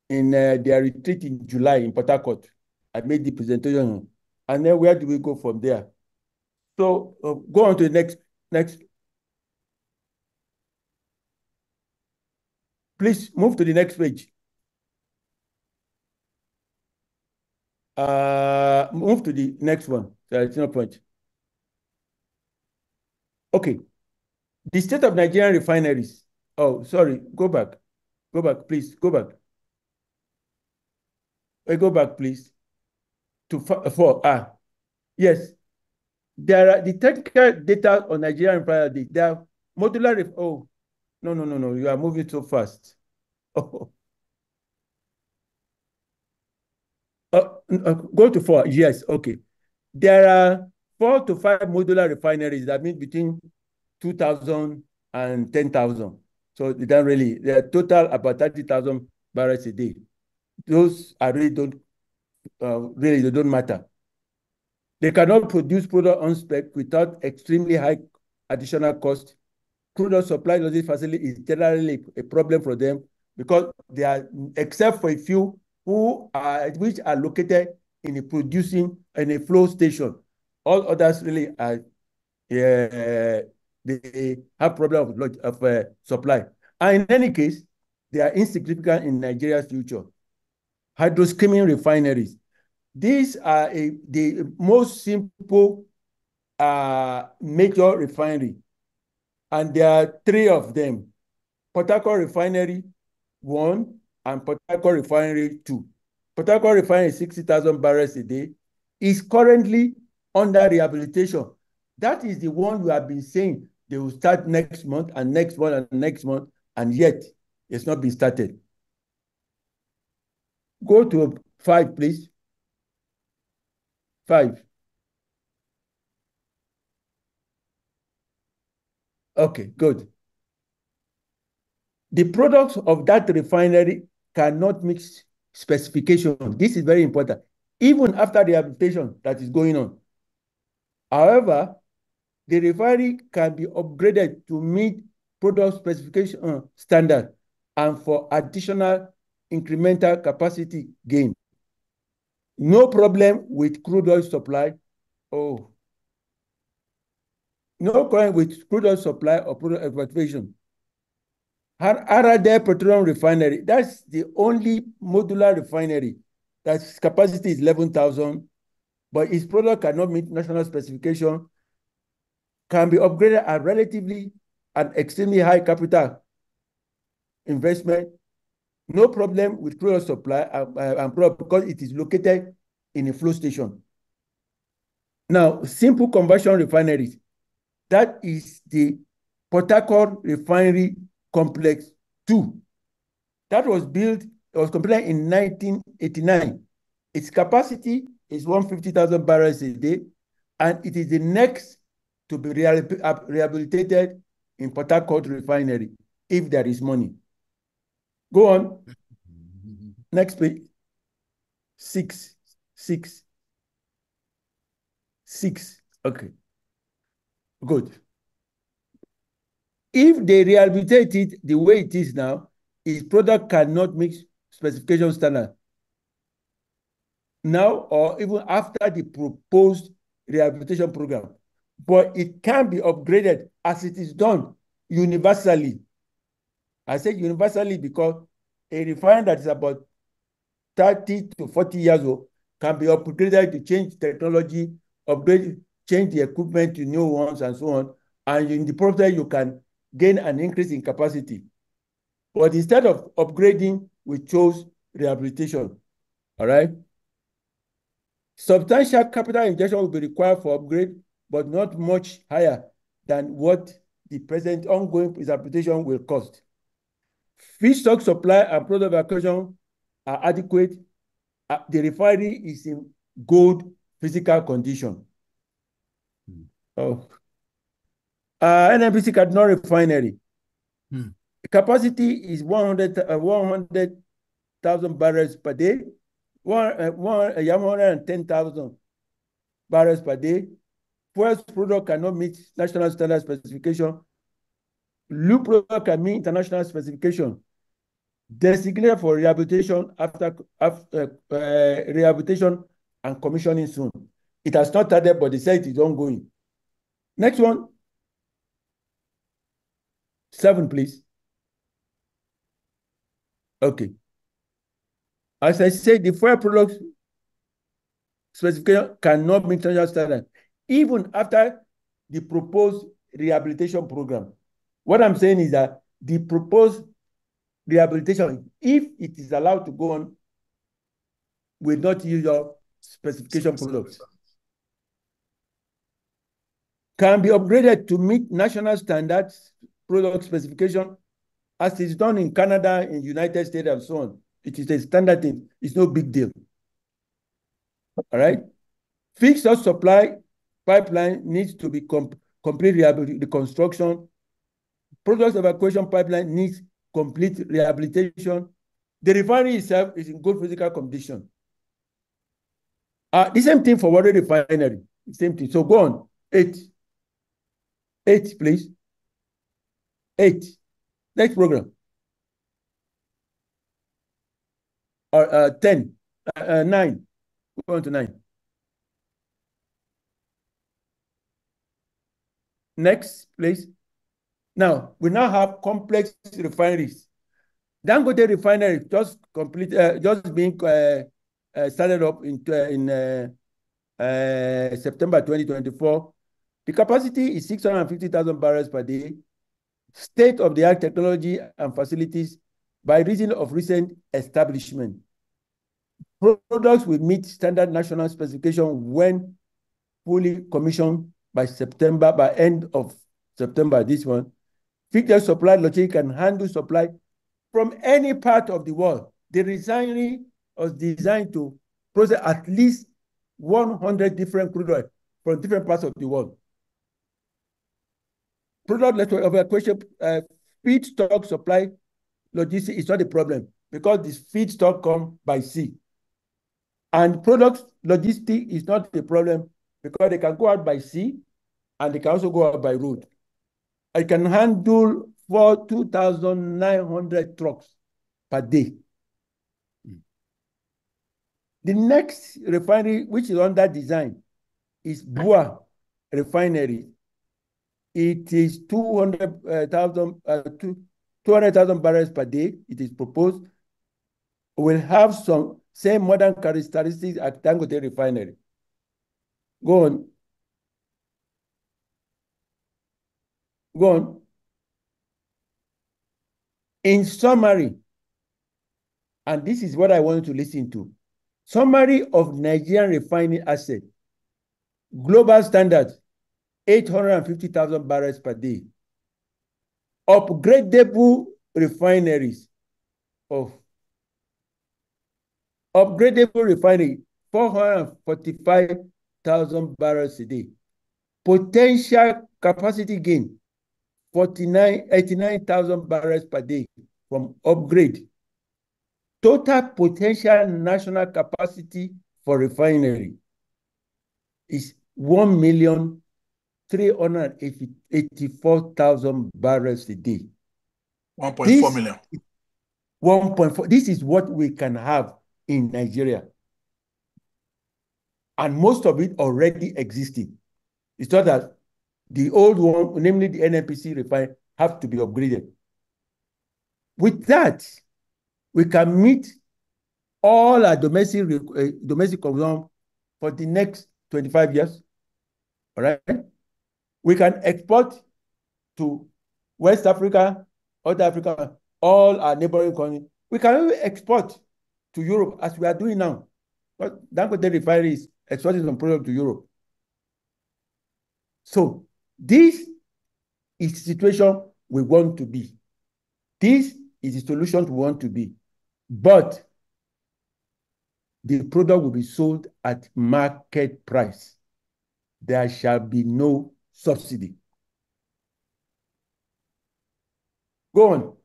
in their retreat in July in Port Harcourt. I made the presentation. And then where do we go from there? So go on to the next. Please move to the next page. Move to the next one. There's no point. Okay. The state of Nigerian refineries. Oh, sorry. Go back. Go back, please. Go back. Go back, please. To 4. Yes. There are the technical data on Nigerian refineries. They are modular. Oh, no. You are moving so fast. Oh. Go to 4. Yes, okay. There are 4 to 5 modular refineries. That means between 2,000 and 10,000. So they don't really, they are total about 30,000 barrels a day. Those are really they don't matter. They cannot produce product on spec without extremely high additional cost. Crude supply logistics facility is generally a problem for them because they are, except for a few which are located in a flow station. All others really are, they have problem of supply. And in any case, they are insignificant in Nigeria's future. Hydroskimming refineries. These are the most simple major refinery. And there are 3 of them. Port Harcourt Refinery 1 and Port Harcourt Refinery 2. Port Harcourt Refinery 60,000 barrels a day is currently under rehabilitation. That is the one we have been saying they will start next month and next month and next month, and yet it's not been started. Go to 5, please. 5. Okay, good. The products of that refinery cannot meet specification. This is very important. Even after the rehabilitation that is going on. However, the refinery can be upgraded to meet product specification standard and for additional incremental capacity gain. No problem with crude oil supply. Oh, no problem with crude oil supply or product exploitation. Harada Petroleum Refinery, that's the only modular refinery that's capacity is 11,000, but its product cannot meet national specification, can be upgraded at relatively an extremely high capital investment. No problem with crude oil supply and product because it is located in a flow station. Now, simple conversion refineries, that is the Port Harcourt Refinery Complex 2. That was built, it was completed in 1989. Its capacity is 150,000 barrels a day, and it is the next to be rehabilitated in Port Harcourt Refinery, if there is money. Go on. Next page. 6. Okay. Good. If they rehabilitate it the way it is now, its product cannot meet specification standard now or even after the proposed rehabilitation program. But it can be upgraded as it is done universally. I say universally because a refinery that is about 30 to 40 years old can be upgraded to change technology, change the equipment to new ones and so on. And in the process, you can gain an increase in capacity. But instead of upgrading, we chose rehabilitation. All right? Substantial capital injection will be required for upgrade, but not much higher than what the present ongoing rehabilitation will cost. Feedstock supply and product evacuation are adequate. The refinery is in good physical condition. NNPC Kaduna Refinery. Capacity is 100,000 barrels per day, 110,000 barrels per day. Fuels product cannot meet national standard specification. Lube product can meet international specification. Designated for rehabilitation after rehabilitation and commissioning soon. It has not started, but they say it is ongoing. Next one. 7, please. Okay. As I said, the fuel product specification cannot meet international standard, even after the proposed rehabilitation program. What I'm saying is that the proposed rehabilitation, if it is allowed to go on, will not use your specification products. Can be upgraded to meet national standards, product specification, as is done in Canada, in United States, and so on. It is a standard thing. It's no big deal. All right? Fixed supply pipeline needs to be complete reconstruction. Product evacuation pipeline needs complete rehabilitation. The refinery itself is in good physical condition. The same thing for Warri Refinery. Same thing. So go on. 8, please. 8. Next program. 10. 9. Go on to 9. Next, please. Now, we now have complex refineries. Dangote Refinery just being started up in September 2024. The capacity is 650,000 barrels per day. State-of-the-art technology and facilities by reason of recent establishment. Products will meet standard national specification when fully commissioned by end of September, this one. Fixed supply logic can handle supply from any part of the world. The refinery was designed to process at least 100 different crude oil from different parts of the world. Product network evacuation, feedstock supply logistics is not a problem because this feedstock comes by sea. And product logistics is not a problem because they can go out by sea and they can also go out by road. I can handle 2,900 trucks per day. The next refinery, which is under design, is Bua Refinery. It is 200,000 barrels per day. It is proposed. Will have some same modern characteristics at Dangote Refinery. Go on. Go on. In summary, and this is what I want to listen to, summary of Nigerian refining asset, global standard, 850,000 barrels per day. Upgradable refineries of upgradable refinery, 445,000 barrels a day. Potential capacity gain, 89,000 barrels per day from upgrade. Total potential national capacity for refinery is 1,384,000 barrels a day. 1.4 million. 1.4. This is what we can have in Nigeria. And most of it already existing. It's not that the old one, namely the NNPC refinery, have to be upgraded. With that, we can meet all our domestic consumption for the next 25 years. All right? We can export to West Africa, North Africa, all our neighboring countries. We can even export to Europe as we are doing now. But Dangote Refinery is exporting some product to Europe. So this is the situation we want to be. This is the solution we want to be. But the product will be sold at market price. There shall be no subsidy. Go on.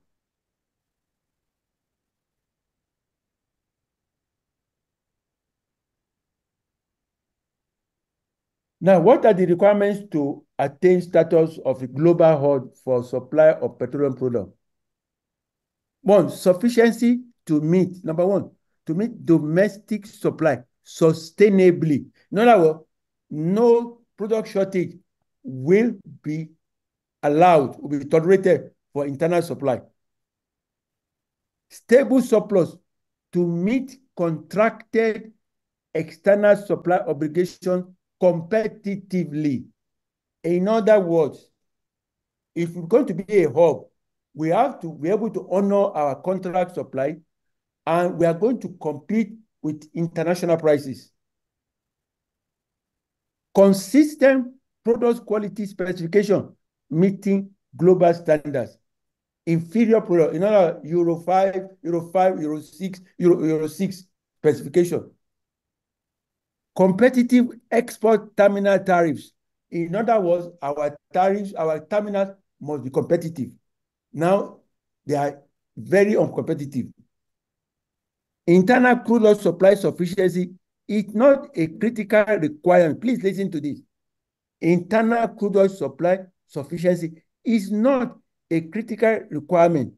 Now, what are the requirements to attain status of a global hub for supply of petroleum products? One, sufficiency to meet, number one, to meet domestic supply sustainably. In other words, no product shortage will be allowed, will be tolerated for internal supply. Stable surplus to meet contracted external supply obligations competitively. In other words, if we're going to be a hub, we have to be able to honor our contract supply, and we are going to compete with international prices. Consistent product quality specification meeting global standards. Inferior product, in other words, Euro 5, Euro 6, Euro 6 specification. Competitive export terminal tariffs. In other words, our tariffs, our terminals must be competitive. Now, they are very uncompetitive. Internal crude oil supply sufficiency is not a critical requirement. Please listen to this. Internal crude oil supply sufficiency is not a critical requirement,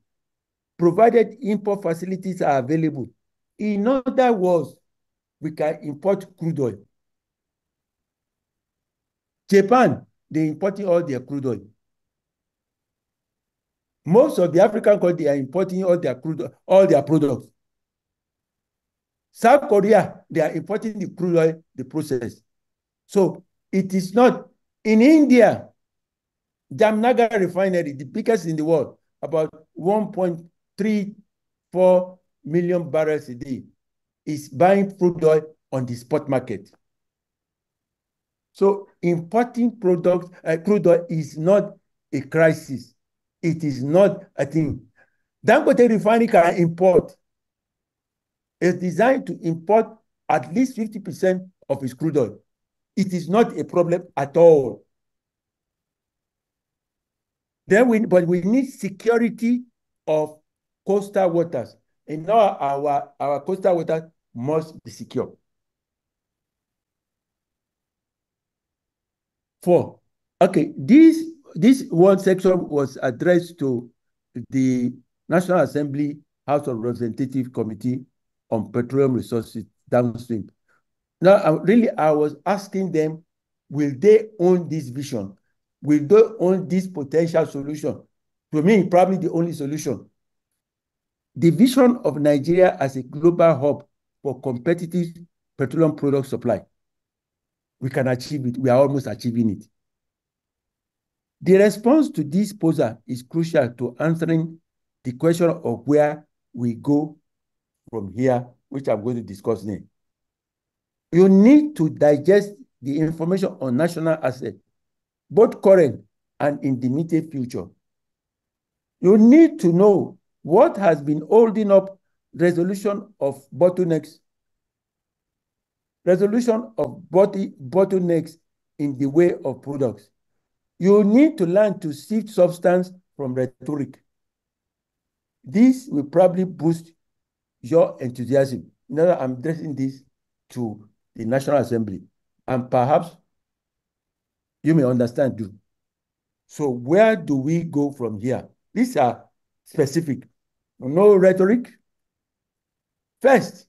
provided import facilities are available. In other words, we can import crude oil. Japan, they importing all their crude oil. Most of the African countries are importing all their crude oil, all their products. South Korea, they are importing the crude oil, the process. So it is not in India. Jamnagar Refinery, the biggest in the world, about 1.34 million barrels a day, is buying crude oil on the spot market. So importing products, crude oil is not a crisis. It is not a thing. Dangote Refinery can import. It's designed to import at least 50% of its crude oil. It is not a problem at all. But we need security of coastal waters. And now our coastal waters must be secure. 4. Okay, this one section was addressed to the National Assembly House of Representatives Committee on Petroleum Resources downstream. Now, I was asking them, will they own this vision? Will they own this potential solution? To me, probably the only solution. The vision of Nigeria as a global hub for competitive petroleum product supply. We can achieve it. We are almost achieving it. The response to this proposal is crucial to answering the question of where we go from here, which I'm going to discuss now. You need to digest the information on national assets, both current and in the immediate future. You need to know what has been holding up resolution of bottlenecks in the way of products. You need to learn to sift substance from rhetoric. This will probably boost your enthusiasm. Now I'm addressing this to the National Assembly, and perhaps you may understand too. So where do we go from here? These are specific, no rhetoric. First,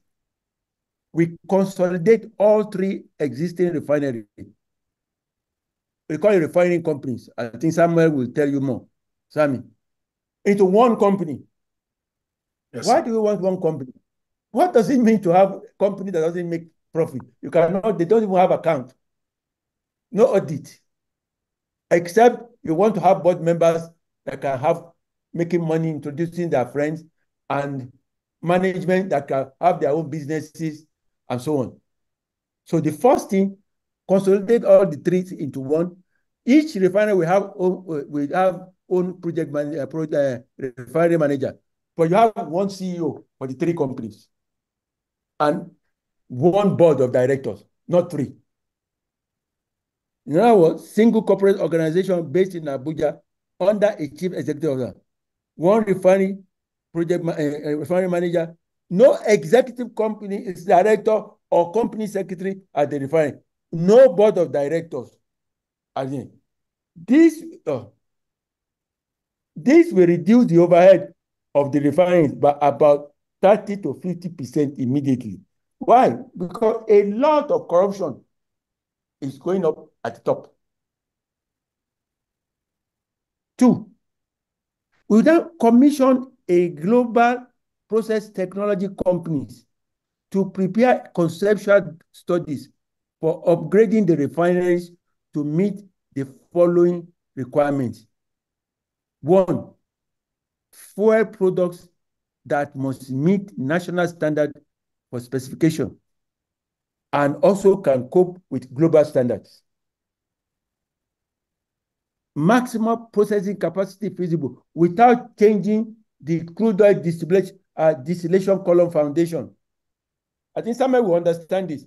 we consolidate all 3 existing refineries. We call it refining companies. I think Samuel will tell you more. Sammy, into one company. Yes, why do we want one company? What does it mean to have a company that doesn't make profit? They don't even have account. No audit. Except you want to have board members that can have making money, introducing their friends, and management that can have their own businesses and so on. So the first thing, consolidate all the 3 into one. Each refinery will have own refinery manager, but you have one CEO for the 3 companies and one board of directors, not 3. In other words, single corporate organization based in Abuja under a chief executive officer, one refinery refinery manager, no executive company is director or company secretary at the refinery, no board of directors. Again, this will reduce the overhead of the refineries by about 30 to 50% immediately. Why? Because a lot of corruption is going up at the top. 2, we then commission a global process technology companies to prepare conceptual studies for upgrading the refineries to meet the following requirements. 1, fuel products that must meet national standard for specification and also can cope with global standards. Maximum processing capacity feasible without changing the crude oil distillation column foundation. I think somebody will understand this.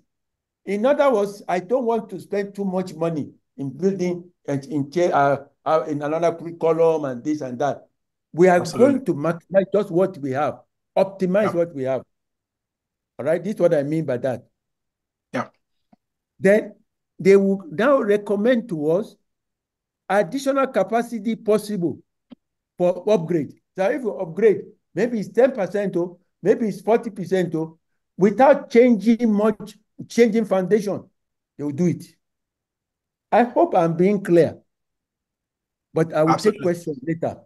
In other words, I don't want to spend too much money in building in another column and this and that. We are going to maximize just what we have, optimize what we have. All right, this is what I mean by that. Yeah. Then they will now recommend to us additional capacity possible for upgrade. So if you upgrade, maybe it's 10% or maybe it's 40% or without changing foundation, they will do it. I hope I'm being clear, but I will take questions later.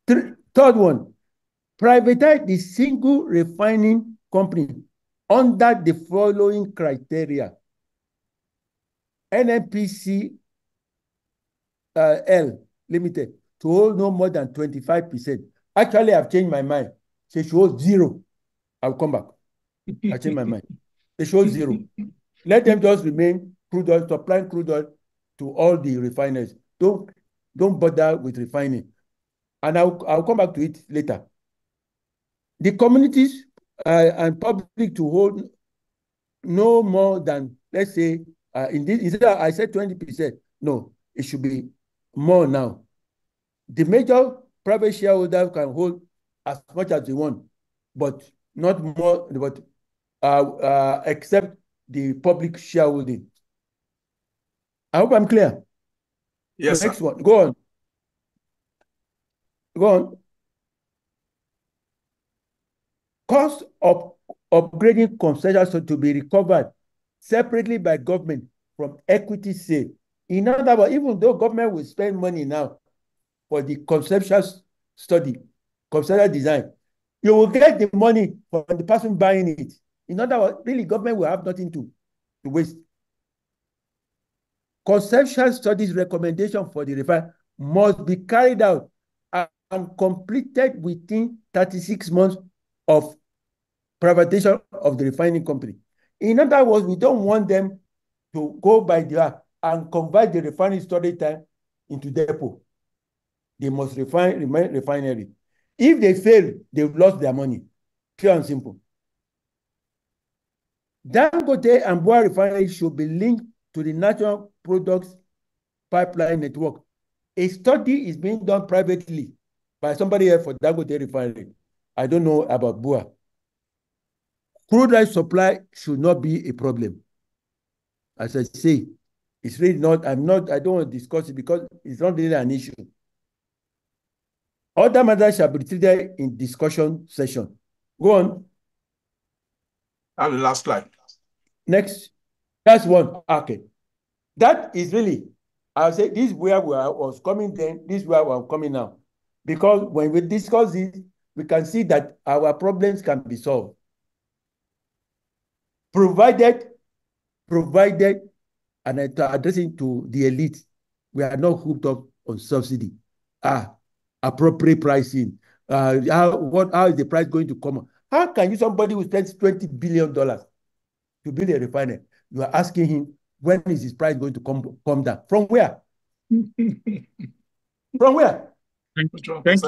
Third one, privatize the single refining company under the following criteria. NNPC L Limited to hold no more than 25%. Actually, I've changed my mind. They should hold 0. I'll come back. I changed my mind. They should hold 0. Let them just remain crude oil, supplying crude oil to all the refiners. Don't bother with refining. And I'll come back to it later. The communities and public to hold no more than, let's say, instead I said 20%. No, it should be more now. The major private shareholder can hold as much as they want, but not more, except the public shareholding. I hope I'm clear. Yes, Next sir. one. Go on. Go on. Cost of upgrading concessions to be recovered separately by government from equity sale. In other words, even though government will spend money now for the conceptual study, conceptual design, you will get the money from the person buying it. In other words, really, government will have nothing to waste. Conceptual studies recommendation for the refinery must be carried out and completed within 36 months of privatization of the refining company. In other words, we don't want them to go by there and convert the refinery storage time into depot. They must remain refinery. If they fail, they've lost their money. Pure and simple. Dangote and Boa refinery should be linked to the national products pipeline network. A study is being done privately by somebody else for Dangote Refinery. I don't know about Boa. Crude oil supply should not be a problem. As I say, it's really not, I don't want to discuss it because it's not really an issue. Other matters shall be treated in discussion session. Go on. And the last slide. Next. That's one. Okay. That is really, I'll say this is where I was coming then, this is where I'm coming now. Because when we discuss this, we can see that our problems can be solved. Provided, and addressing to the elite, we are not hooked up on subsidy. Appropriate pricing. How is the price going to come? How can somebody who spends $20 billion to build a refinery, you are asking him, when is his price going to come down? From where? From where? Thank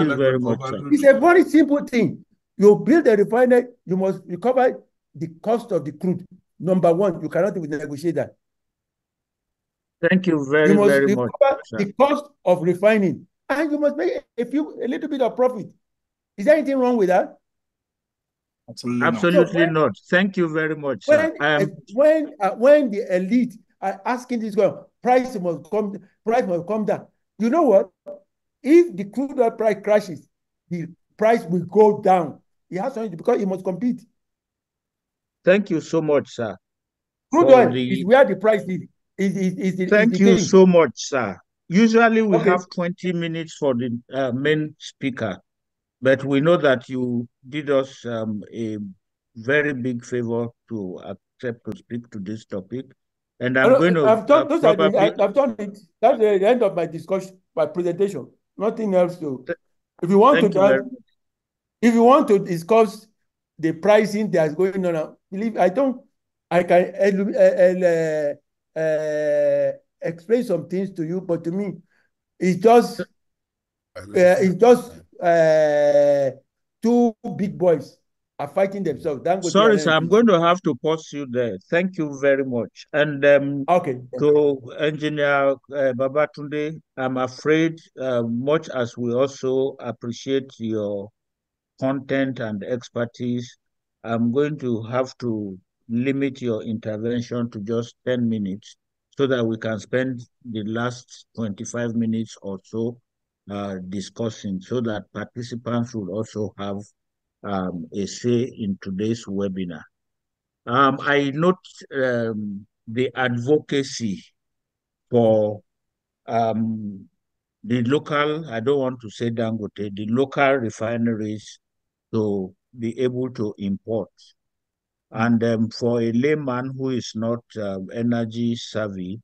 you very much, sir. It's a very simple thing. You build a refinery, you must recover the cost of the crude. Number one, you cannot even negotiate that. Thank you very much. You must recover the cost of refining, and you must make a little bit of profit. Is there anything wrong with that? Absolutely not. Thank you very much, sir. When the elite are asking this girl, price must come down. You know what? If the crude oil price crashes, the price will go down. It has something because it must compete. Thank you so much, sir. Crude oil is where the price is. Thank you so much, sir. Usually we have 20 minutes for the main speaker, but we know that you did us a very big favor to accept to speak to this topic. And I've done it. That's the end of my discussion, my presentation. Nothing else to. If you want to discuss the pricing that's going on, I can explain some things to you, but to me, it's just two big boys are fighting themselves. Sorry, sir, I'm going to have to pause you there. Thank you very much. And to Engineer Babatunde, I'm afraid, much as we also appreciate your content and expertise, I'm going to have to limit your intervention to just 10 minutes so that we can spend the last 25 minutes or so discussing, so that participants will also have a say in today's webinar. I note the advocacy for the local, I don't want to say Dangote, the local refineries to be able to import. And for a layman who is not energy savvy,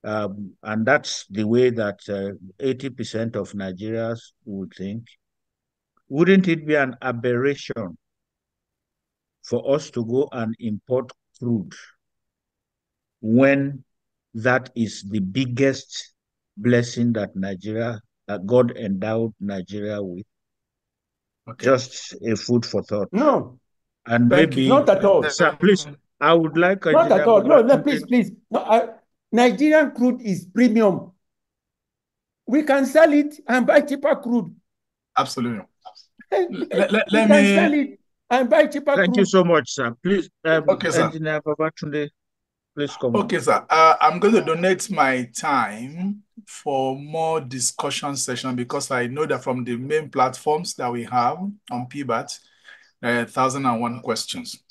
and that's the way that 80% of Nigerians would think, wouldn't it be an aberration for us to go and import crude when that is the biggest blessing that God endowed Nigeria with? Just a food for thought. No. And maybe not at all. Sir, please, I would like not at all. No, please. No, Nigerian crude is premium. We can sell it and buy cheaper crude. Absolutely. We can sell it and buy cheaper crude. Thank you so much, sir. Please, okay, sir. Engineer Babatunde. Please come on. Okay, sir. I'm going to donate my time for more discussion session because I know that from the main platforms that we have on PBAT, 1,001 questions.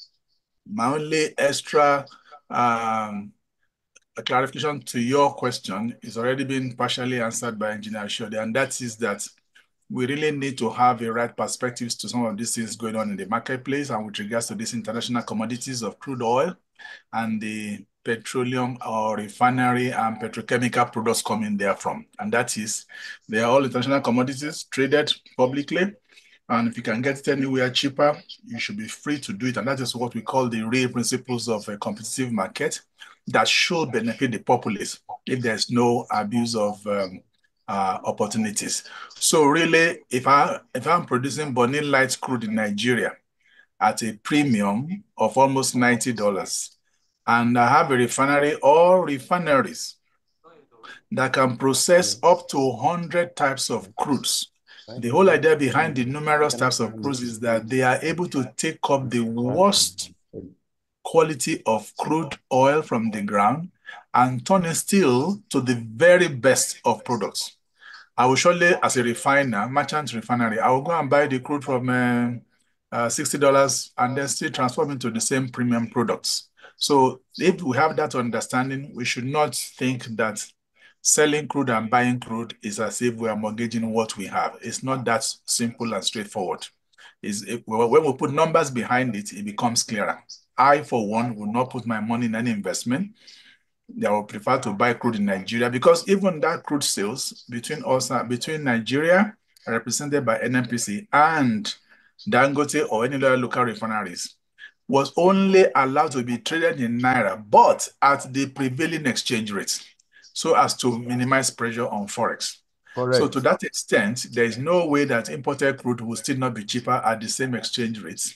My only extra a clarification to your question is already been partially answered by Engineer Soyode, and that is that we really need to have a right perspectives to some of these things going on in the marketplace and with regards to these international commodities of crude oil and the petroleum or refinery and petrochemical products coming there from. And that is, they are all international commodities traded publicly. And if you can get it anywhere cheaper, you should be free to do it. And that is what we call the real principles of a competitive market that should benefit the populace if there's no abuse of opportunities. So really, if I'm producing burning light crude in Nigeria at a premium of almost $90, and I have a refinery or refineries that can process up to 100 types of crudes. The whole idea behind the numerous types of crudes is that they are able to take up the worst quality of crude oil from the ground and turn it still to the very best of products. I will surely, as a refiner, merchant refinery, I will go and buy the crude from $60 and then still transform into the same premium products. So if we have that understanding, we should not think that selling crude and buying crude is as if we are mortgaging what we have. It's not that simple and straightforward. When we put numbers behind it, it becomes clearer. I, for one, will not put my money in any investment. I will prefer to buy crude in Nigeria because even that crude sales between Nigeria, represented by NNPC, and Dangote or any other local refineries, was only allowed to be traded in Naira, but at the prevailing exchange rate, so as to minimize pressure on Forex. Correct. So to that extent, there is no way that imported crude will still not be cheaper at the same exchange rates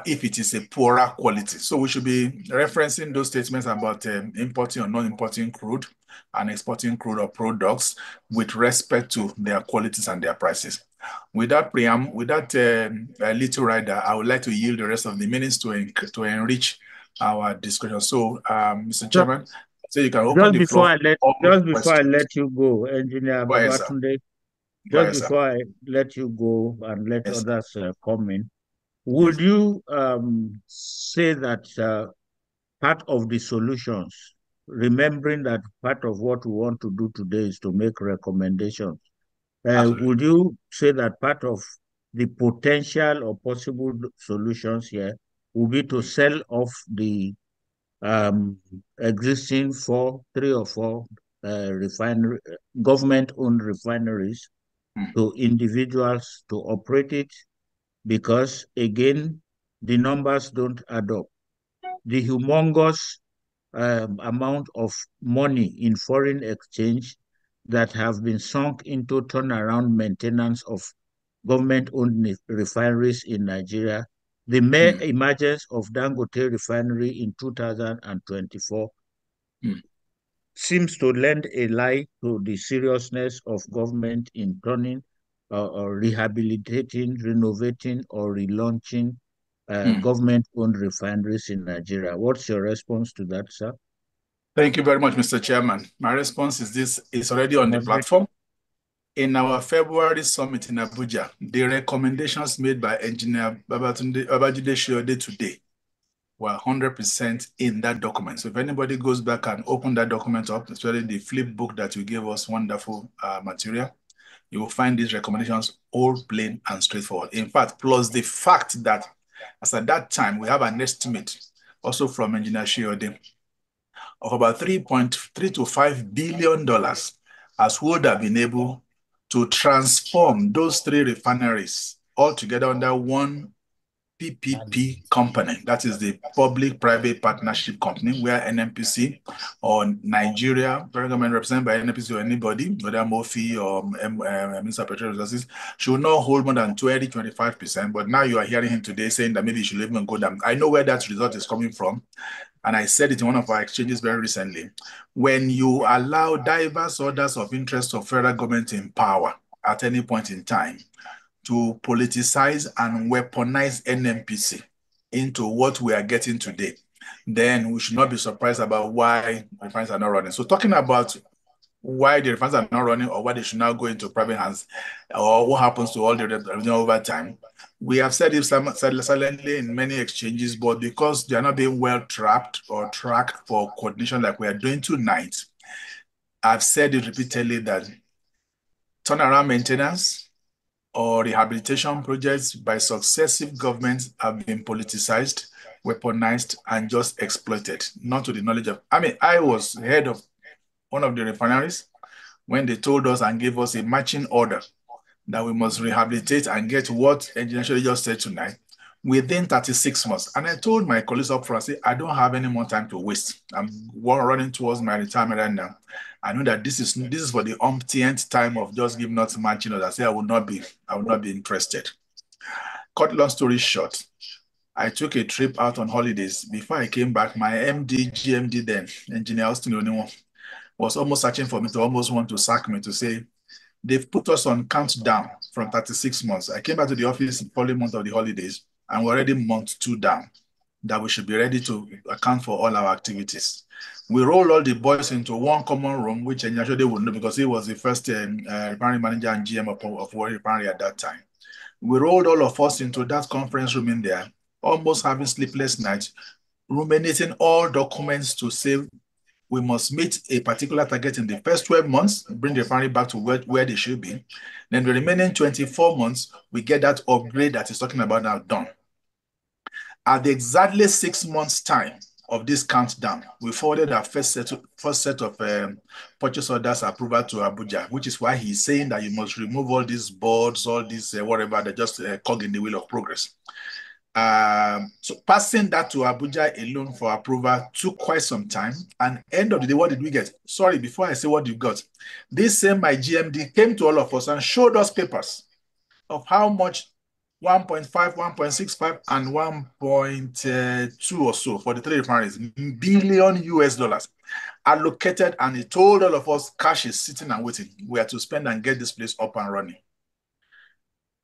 if it is a poorer quality. So we should be referencing those statements about importing or non-importing crude and exporting crude or products with respect to their qualities and their prices. With that little rider, I would like to yield the rest of the minutes to enrich our discussion. So, Mr. Chairman, so you can open the floor. Just before I let you go, Engineer Babatunde, just before I let you go and let others come in, would you say that part of the solutions, remembering that part of what we want to do today is to make recommendations, would you say that part of the potential or possible solutions here would be to sell off the existing three or four government-owned refineries to individuals to operate it? Because again, the numbers don't add up. The humongous amount of money in foreign exchange that have been sunk into turnaround maintenance of government-owned refineries in Nigeria, the mere emergence of Dangote Refinery in 2024 seems to lend a light to the seriousness of government in turning or rehabilitating, renovating, or relaunching government-owned refineries in Nigeria. What's your response to that, sir? Thank you very much, Mr. Chairman. My response is this: it's already on the platform. In our February summit in Abuja, the recommendations made by Engineer Babatunde Soyode today were 100% in that document. So if anybody goes back and open that document up, especially the flip book that you gave us, wonderful material, you will find these recommendations all plain and straightforward. In fact, plus the fact that as at that time, we have an estimate also from Engineer Soyode of about $3.3 to $5 billion as would have been able to transform those three refineries all together under one PPP company. That is the public-private partnership company where NNPC or Nigeria, government represented by NNPC or anybody, whether MOFI or Minister of Petroleum Resources, should not hold more than 20-25%. But now you are hearing him today saying that maybe you should even go down. I know where that result is coming from. And I said it in one of our exchanges very recently. When you allow diverse orders of interest of federal government in power at any point in time to politicize and weaponize NNPC into what we are getting today, then we should not be surprised about why refineries are not running. So talking about why the refineries are not running or why they should now go into private hands or what happens to all the revenue over time, we have said it silently in many exchanges, but because they are not being well tracked or tracked for coordination like we are doing tonight, I've said it repeatedly that turnaround maintenance or rehabilitation projects by successive governments have been politicized, weaponized, and just exploited, not to the knowledge of. I mean, I was head of one of the refineries when they told us and gave us a marching order that we must rehabilitate and get what Engineer Shode just said tonight within 36 months. And I told my colleagues up front, I don't have any more time to waste. I'm running towards my retirement right now. I know that this is for the umpteenth time of just giving us marching orders. I say I will not be interested. Cut long story short, I took a trip out on holidays. Before I came back, my MD, GMD then, Engineer Austin Oniwo, was almost searching for me to almost want to sack me to say, they've put us on countdown from 36 months. I came back to the office in the following month of the holidays, and we're already month 2 down, that we should be ready to account for all our activities. We rolled all the boys into one common room, which Engineer Shode would know because he was the first refinery manager and GM of Warri Refinery at that time. We rolled all of us into that conference room in there, almost having sleepless nights, ruminating all documents to say we must meet a particular target in the first 12 months, bring the refinery back to where they should be. Then the remaining 24 months, we get that upgrade that he's talking about now done. At the exactly 6 months' time of this countdown, we forwarded our first set of purchase orders approval to Abuja, which is why he's saying that you must remove all these boards, all these whatever, they're just cog in the wheel of progress. So passing that to Abuja alone for approval took quite some time. And end of the day, what did we get? Sorry, before I say what you got, this same my GMD came to all of us and showed us papers of how much 1.5, 1.65, and 1.2 or so for the 3 refineries, billion US dollars allocated, and he told all of us cash is sitting and waiting. We are to spend and get this place up and running.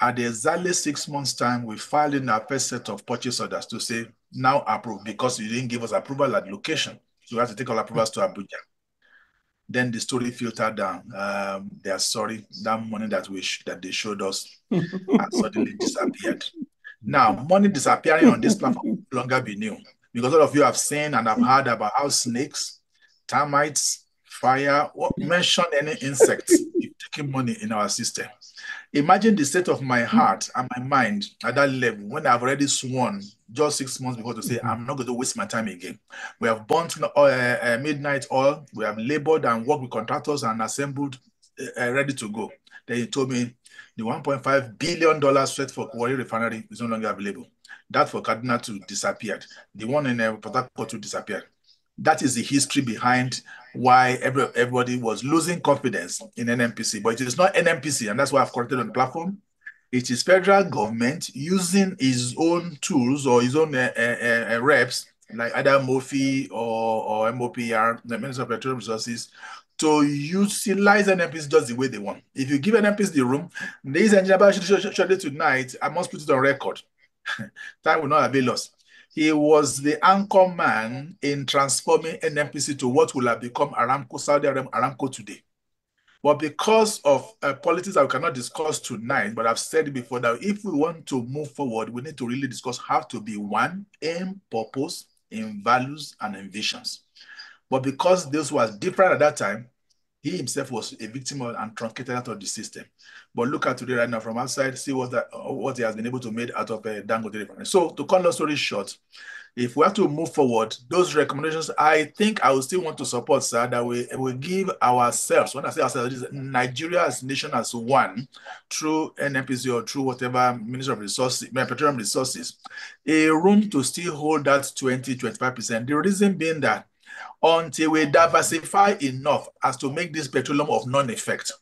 At the exactly 6 months' time, we filed in our first set of purchase orders to say, now approved, because you didn't give us approval at location. So we have to take all approvals to Abuja. Then the story filtered down. They are sorry, that money that they showed us has suddenly disappeared. Now, money disappearing on this platform will no longer be new, because all of you have seen and have heard about how snakes, termites, fire, mention any insects, taking money in our system. Imagine the state of my heart and my mind at that level when I've already sworn just 6 months before to say, I'm not going to waste my time again. We have burnt midnight oil. We have labored and worked with contractors and assembled ready to go. Then he told me the $1.5 billion set for Warri Refinery is no longer available. That for Kaduna to disappeared. The one in Port Harcourt to disappear. That is the history behind why everybody was losing confidence in NNPC. But it is not NNPC, and that's why I've corrected on the platform. It is federal government using his own tools or his own reps, like either MOFI or MOPR, the Minister of Petroleum Resources, to utilize NNPC just the way they want. If you give NNPC the room, this engineer should tonight, I must put it on record. Time will not avail us. He was the anchor man in transforming NNPC to what will have become Aramco, Saudi Aramco today. But because of politics that we cannot discuss tonight, but I've said it before that if we want to move forward, we need to really discuss how to be one in purpose, in values, and in visions. But because this was different at that time, he himself was a victim of and truncated out of the system. But look at today right now from outside, see what he has been able to make out of Dangote Refinery. So to cut long story short, if we have to move forward, those recommendations, I think I would still want to support, sir, that we give ourselves, when I say ourselves, Nigeria as a nation as one, through NNPC or through whatever Minister of Resources, Petroleum Resources, a room to still hold that 20-25%. The reason being that until we diversify enough as to make this petroleum of non-effect,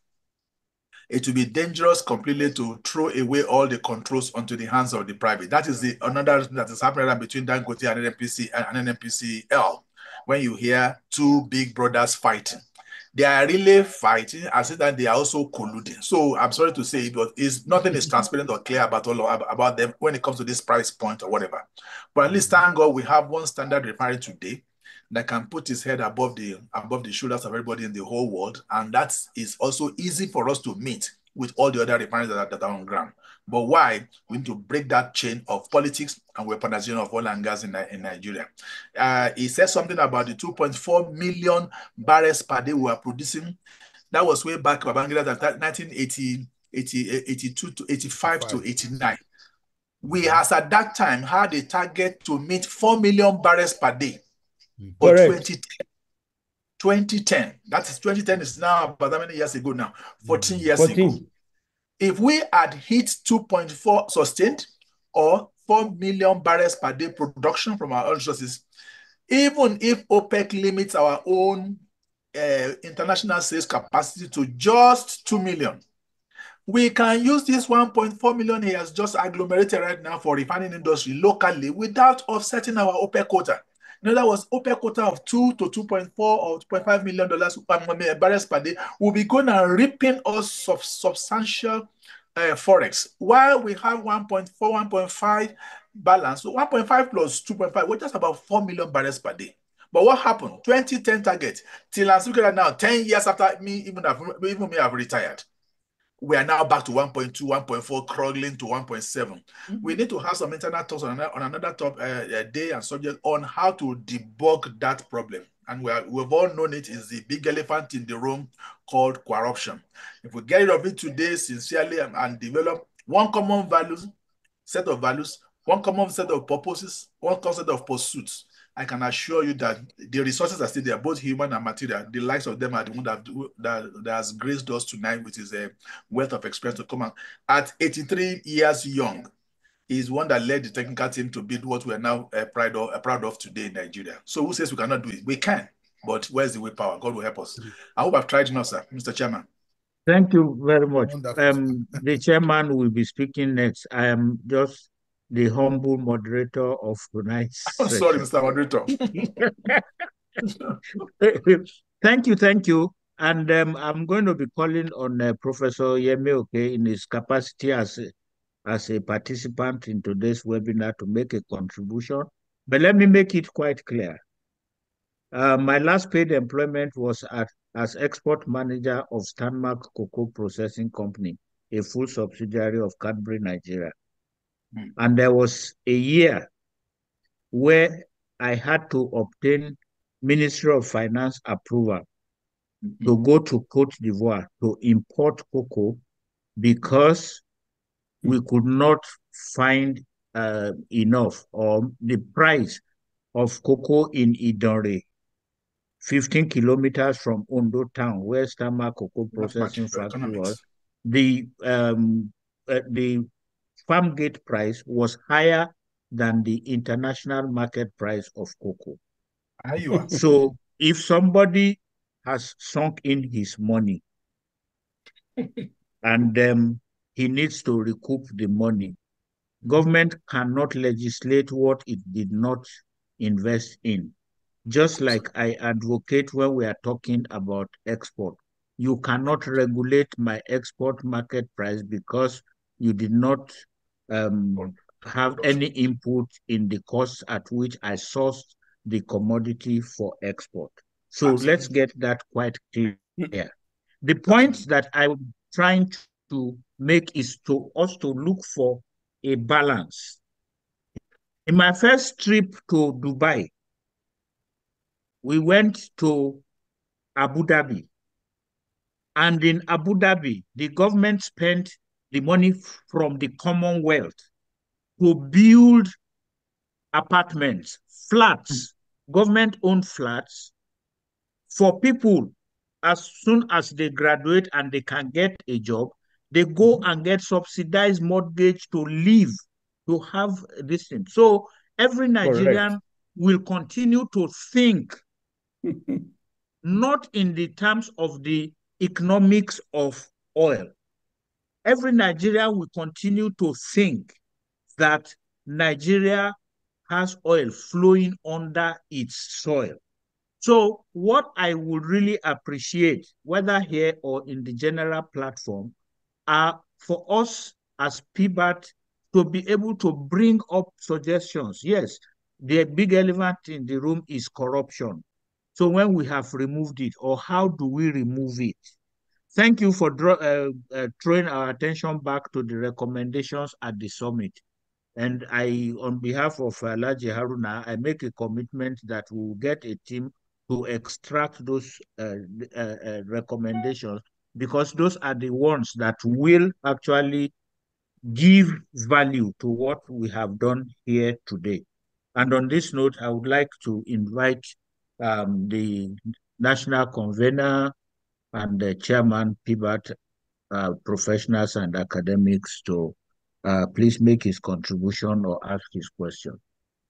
it will be dangerous completely to throw away all the controls onto the hands of the private. That is another that is happening between Dangote and NNPC and NNPCL. When you hear two big brothers fighting, They are really fighting as if that they are also colluding. So I'm sorry to say, but nothing is transparent or clear about them when it comes to this price point or whatever. But at least thank God we have one standard refinery today that can put his head above the shoulders of everybody in the whole world, and that is also easy for us to meet with all the other refineries that are on ground. But why? We need to break that chain of politics and weaponization of oil and gas in Nigeria. He said something about the 2.4 million barrels per day we are producing. That was way back, Babangida, that 1980, 82 to 85 to 89. We has at that time had a target to meet 4 million barrels per day. For 2010. That is 2010 is now about how many years ago now? 14 years ago. If we had hit 2.4 sustained or 4 million barrels per day production from our oil resources, even if OPEC limits our own international sales capacity to just 2 million, we can use this 1.4 million he has just agglomerated right now for refining industry locally without offsetting our OPEC quota. In other words, OPEC quota of 2 to 2.4 or $2.5 million barrels per day will be going and reaping us substantial forex, while we have 1.4, 1.5 balance. So 1.5 plus 2.5, we're just about 4 million barrels per day. But what happened? 2010 target. Till I'm looking at now, 10 years after me, even me have retired. We are now back to 1.2, 1.4, crawling to 1.7. We need to have some internal talks on another day and subject on how to debug that problem. And we've all known it is the big elephant in the room called corruption. If we get rid of it today sincerely and develop one common set of values, one common set of purposes, one common set of pursuits, I can assure you that the resources are still there, both human and material. The likes of them are the one that has graced us tonight, which is a wealth of experience to come out. At 83 years young, he's one that led the technical team to build what we are now proud of today in Nigeria. So who says we cannot do it? We can, but where's the willpower? God will help us. I hope I've tried enough, sir. Mr. Chairman. Thank you very much. The chairman will be speaking next. I am just the humble moderator of tonight's session. Sorry, Mr. Moderator. Thank you. And I'm going to be calling on Professor Yemi Oke in his capacity as a participant in today's webinar to make a contribution. But let me make it quite clear. My last paid employment was as export manager of Stanmark Cocoa Processing Company, a full subsidiary of Cadbury, Nigeria. And there was a year where I had to obtain Ministry of Finance approval to go to Cote d'Ivoire to import cocoa because we could not find enough, or the price of cocoa in Idore, 15 kilometers from Ondo town, where Stanmark Cocoa Processing Factory was, the farm gate price was higher than the international market price of cocoa. So if somebody has sunk in his money and he needs to recoup the money, government cannot legislate what it did not invest in. Just like I advocate when we are talking about export. You cannot regulate my export market price because you did not have any input in the cost at which I sourced the commodity for export. So let's get that quite clear. The point that I'm trying to make is to us to look for a balance. In my first trip to Dubai, we went to Abu Dhabi. And in Abu Dhabi, the government spent the money from the Commonwealth to build apartments, flats, government-owned flats for people. As soon as they graduate and they can get a job, they go and get subsidized mortgage to live, to have this thing. So every Nigerian will continue to think not in the terms of the economics of oil. Every Nigerian will continue to think that Nigeria has oil flowing under its soil. So what I would really appreciate, whether here or in the general platform, are for us as PBAT to be able to bring up suggestions. Yes, the big elephant in the room is corruption. So when we have removed it, or how do we remove it? Thank you for throwing our attention back to the recommendations at the summit. And I, on behalf of Alhaji Haruna, I make a commitment that we will get a team to extract those recommendations, because those are the ones that will actually give value to what we have done here today. And on this note, I would like to invite the national convener and the chairman, PBAT, professionals and academics to please make his contribution or ask his question.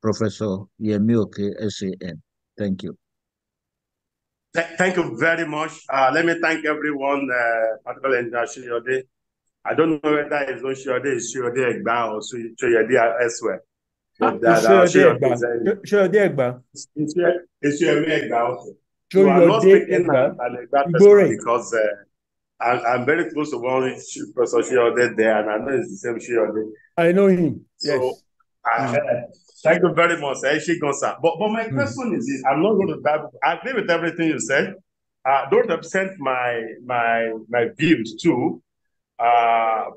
Professor Yemioke, SAN. Thank you. Thank you very much. Let me thank everyone, particularly in Soyode. I don't know whether it's not Soyode, it's Soyode Egba or Soyode elsewhere. But Soyode Egba. It's Soyode Egba also. So I'm not speaking an Egba person because I'm very close to one Professor Soyode there, and I know it's the same Soyode. I know him. So, yes. Thank you very much, But my question is this: I'm not going to. I agree with everything you said. Don't represent my views too.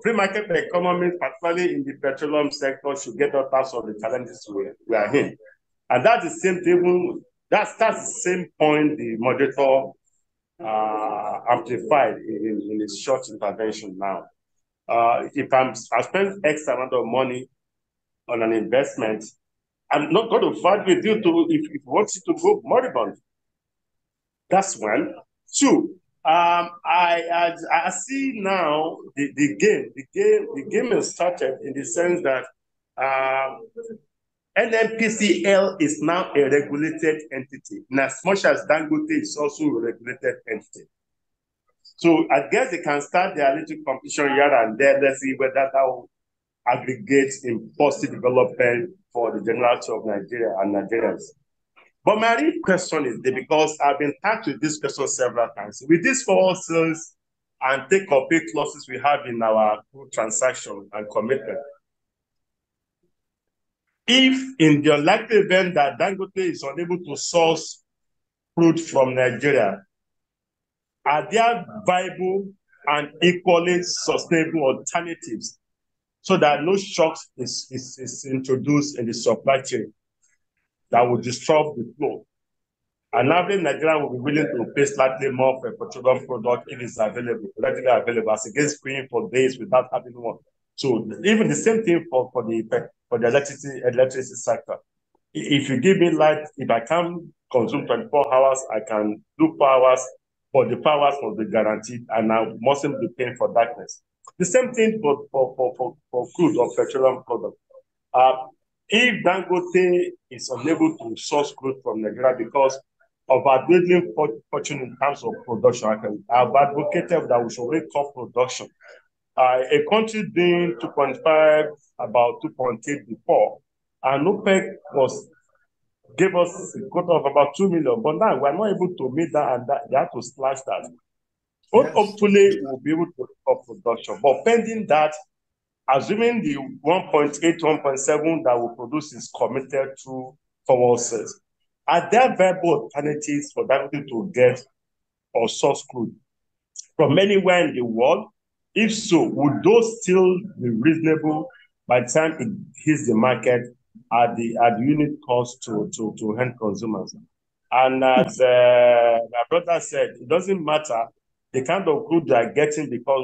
Free market economy, particularly in the petroleum sector, should get us out of the challenges we are in, and that's the same thing. That's the same point the moderator amplified in his short intervention now. If I spend X amount of money on an investment, I'm not going to fight with you to if you want it to go moribund. That's one. Two, I see now the game has started in the sense that NNPCL is now a regulated entity, and as much as Dangote is also a regulated entity. So I guess they can start their little competition here and there. Let's see whether that will aggregate in positive development for the generality of Nigeria and Nigerians. But my real question is this, because I've been tasked with this question several times. With these forward sales and take-or-pay clauses we have in our transaction and commitment, if in the unlikely event that Dangote is unable to source crude from Nigeria, are there viable and equally sustainable alternatives so that no shock is introduced in the supply chain that will disrupt the flow? And average Nigeria will be willing to pay slightly more for a petroleum product if it's available, readily available, as against paying for days without having one. So even the same thing for the electricity sector. If you give me light, if I can't consume 24 hours, I can do 4 hours, but the 4 hours must be guaranteed, and I mustn't be paying for darkness. The same thing for crude or petroleum product. If Dangote is unable to source crude from Nigeria because of our dwindling fortune in terms of production, I've advocated that we should rate up production. A country doing 2.5, about 2.8 before, and OPEC gave us a quota of about 2 million, but now we're not able to meet that, and they have to slash that. Yes. Hopefully, we'll be able to up production, but pending that, assuming the 1.8, 1.7 that we produce is committed to forward sales, are there viable alternatives for that to get or source crude from anywhere in the world? If so, would those still be reasonable by the time it hits the market at the unit cost to end consumers? And as my brother said, it doesn't matter the kind of crude they are getting, because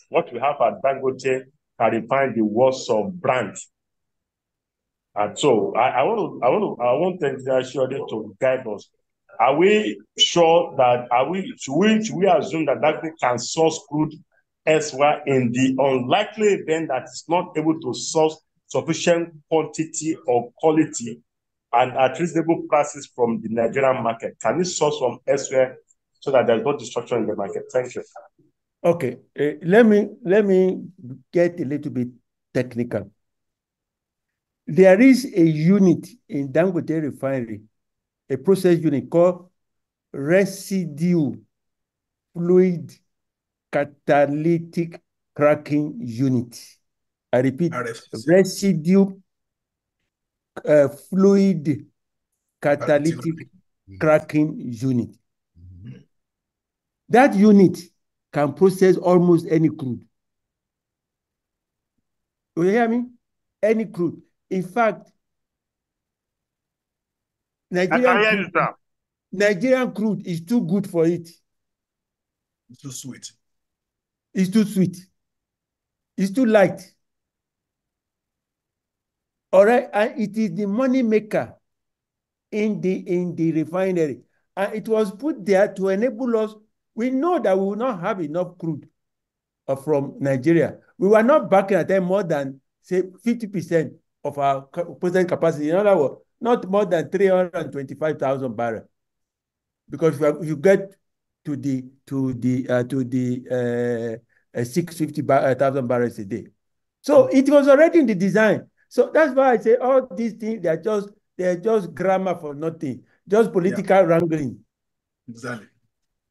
what we have at Dangote can refine the worst of brand. And so I want Soyode to guide us. Are we sure that should we assume that Dangote can source crude elsewhere in the unlikely event that it's not able to source sufficient quantity or quality and at reasonable prices from the Nigerian market? Can it source from elsewhere so that there's no disruption in the market? Thank you. Okay, let me get a little bit technical. There is a unit in Dangote Refinery, a process unit called residue fluid catalytic cracking unit. I repeat, residue fluid catalytic cracking unit. That unit can process almost any crude. You hear me? Any crude. In fact, Nigerian crude is too good for it. It's too sweet. It's too sweet. It's too light. All right, and it is the money maker in the refinery, and it was put there to enable us. We know that we will not have enough crude from Nigeria. We were not backing at them more than say 50% of our present capacity. In other words, not more than 325,000 barrels. Because if you get to the 650,000 barrels a day, so it was already in the design. So that's why I say all these things they're just grammar for nothing, just political wrangling. Exactly.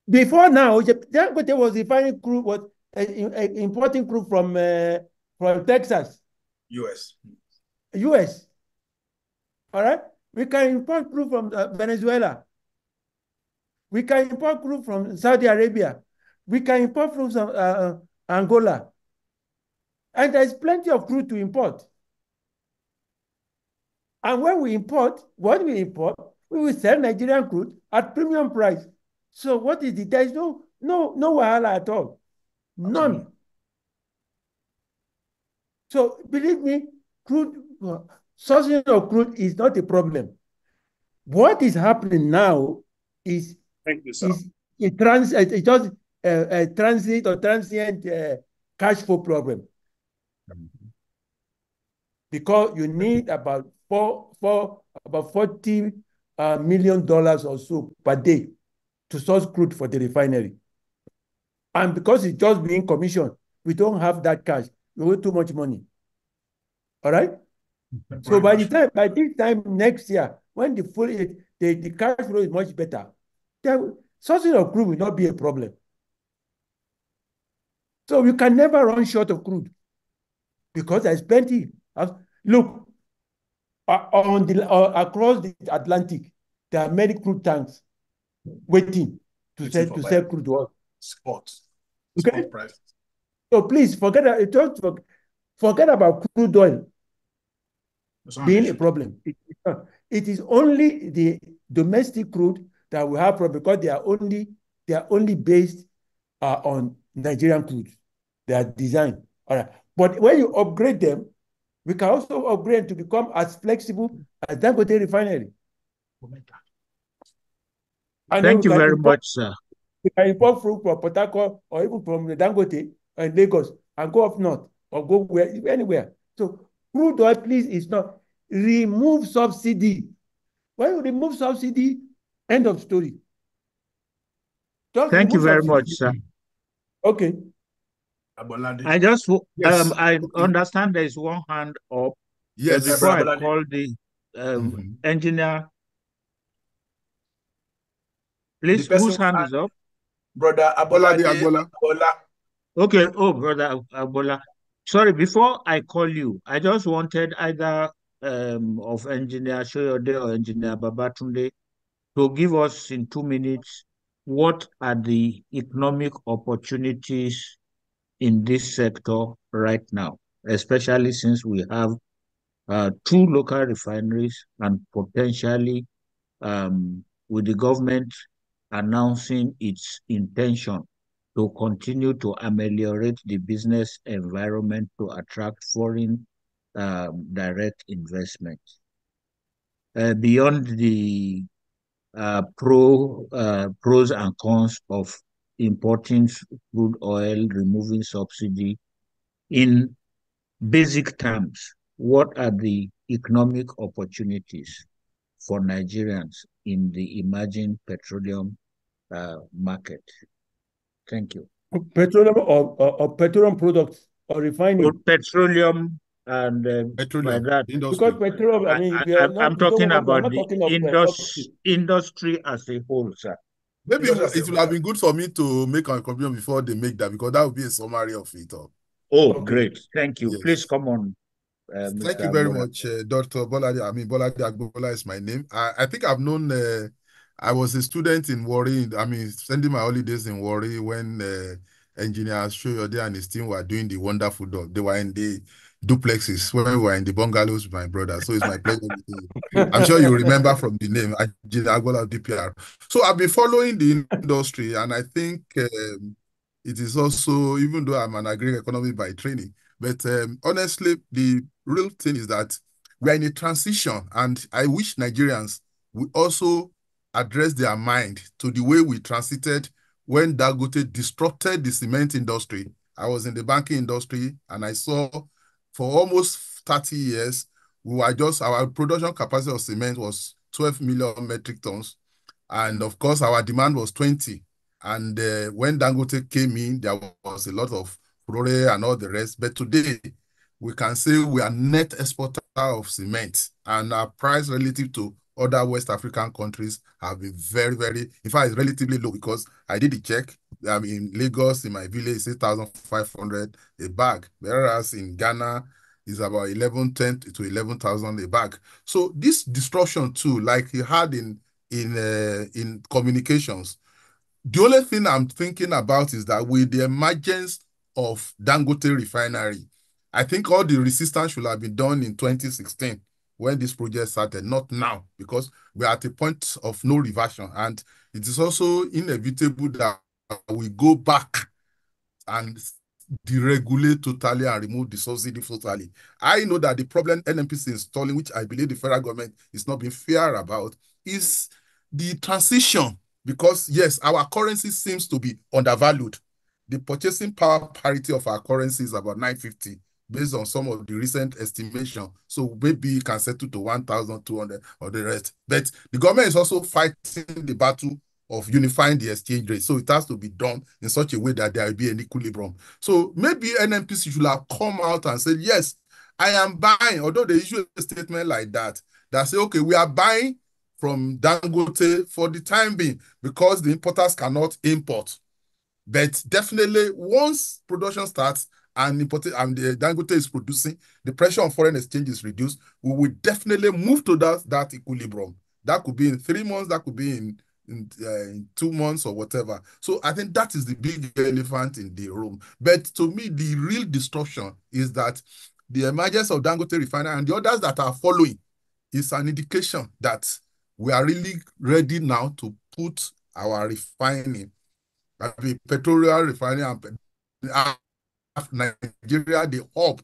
Before now, Dangote was refining crude, was importing crude from Texas, US. All right, we can import crude from Venezuela. We can import crude from Saudi Arabia. We can import from Angola. And there's plenty of crude to import. And when we import, what we import, we will sell Nigerian crude at premium price. So what is it? There is no wahala at all. None. Absolutely. So believe me, sourcing of crude is not a problem. What is happening now is it's just a transit or transient cash flow problem. Because you need about $40 million or so per day to source crude for the refinery. And because it's just being commissioned, we don't have that cash. We owe too much money. All right? So by this time next year, when the cash flow is much better, the sourcing of crude will not be a problem. So you can never run short of crude because there's plenty. Look, across the Atlantic, there are many crude tanks waiting to sell crude oil. Spot price. So please forget about crude oil being a problem. It is only the domestic crude that we have problem because they are only based on Nigerian crude. They are designed. All right. But when you upgrade them, we can also upgrade to become as flexible as Dangote Refinery. Thank you very much, sir. We can import fruit from Port Harcourt or even from the Dangote and Lagos and go up north or go anywhere. So crude oil, please, is not remove subsidy. When you remove subsidy, end of story. Thank you very much, sir. Okay. I just I understand there is one hand up. Yes, before I call the engineer. Please, whose hand is up? Brother Abolade. Okay. Oh, Brother Abola. Sorry, before I call you, I just wanted either of Engineer Soyode or Engineer Babatunde to give us in 2 minutes what are the economic opportunities in this sector right now, especially since we have 2 local refineries and potentially with the government announcing its intention to continue to ameliorate the business environment to attract foreign direct investment. Beyond the pros and cons of importing crude oil, removing subsidy, in basic terms, what are the economic opportunities for Nigerians in the emerging petroleum market? Thank you. Petroleum or petroleum products or refining? Petroleum And by Petroleum that, industry. Because petroleum, I mean, I'm talking about the industry industry as a whole, sir. Maybe it would have been good for me to make a contribution before they make that, because that would be a summary of it all. Oh, okay. Great. Thank you. Yes. Please come on. Thank you very much, Dr. Bolade. I mean, Bolade Agbola is my name. I think I've known, I was a student in Warri, spending my holidays in Warri when engineer Soyode and his team were doing the wonderful job. They were in the duplexes when we were in the bungalows with my brother. So it's my pleasure meeting you. I'm sure you remember from the name, Engineer Agbola DPR. So I've been following the industry, and I think it is also, even though I'm an agri-economist by training, but honestly, the real thing is that we are in a transition, and I wish Nigerians would also address their mind to the way we transited when Dangote disrupted the cement industry. I was in the banking industry, and I saw for almost 30 years, our production capacity of cement was 12 million metric tons. And of course, our demand was 20. And when Dangote came in, there was a lot of furore and all the rest. But today, we can say we are net exporter of cement, and our price relative to other West African countries have been very, very, in fact, it's relatively low, because I did the check. In Lagos, in my village, it's 8,500 a bag, whereas in Ghana, it's about 10 to 11,000 a bag. So this disruption too, like you had in communications, the only thing I'm thinking about is that with the emergence of Dangote Refinery, I think all the resistance should have been done in 2016 when this project started, not now, because we're at a point of no reversion. And it is also inevitable that we go back and deregulate totally and remove the subsidy totally. I know that the problem NNPC is installing, which I believe the federal government is not being fair about, is the transition. Because yes, our currency seems to be undervalued. The purchasing power parity of our currency is about 950 based on some of the recent estimation. So maybe it can settle to 1,200 or the rest. But the government is also fighting the battle of unifying the exchange rate. So it has to be done in such a way that there will be an equilibrium. So maybe NNPC should have come out and said, yes, I am buying, although they issue a statement like that say, okay, we are buying from Dangote for the time being because the importers cannot import. But definitely, once production starts and the Dangote is producing, the pressure on foreign exchange is reduced, we will definitely move to that equilibrium. That could be in 3 months, that could be in 2 months or whatever. So I think that is the big elephant in the room. But to me, the real disruption is that the emergence of Dangote Refinery and the others that are following is an indication that we are really ready now to put our refining, petroleum refining, and Nigeria, the hub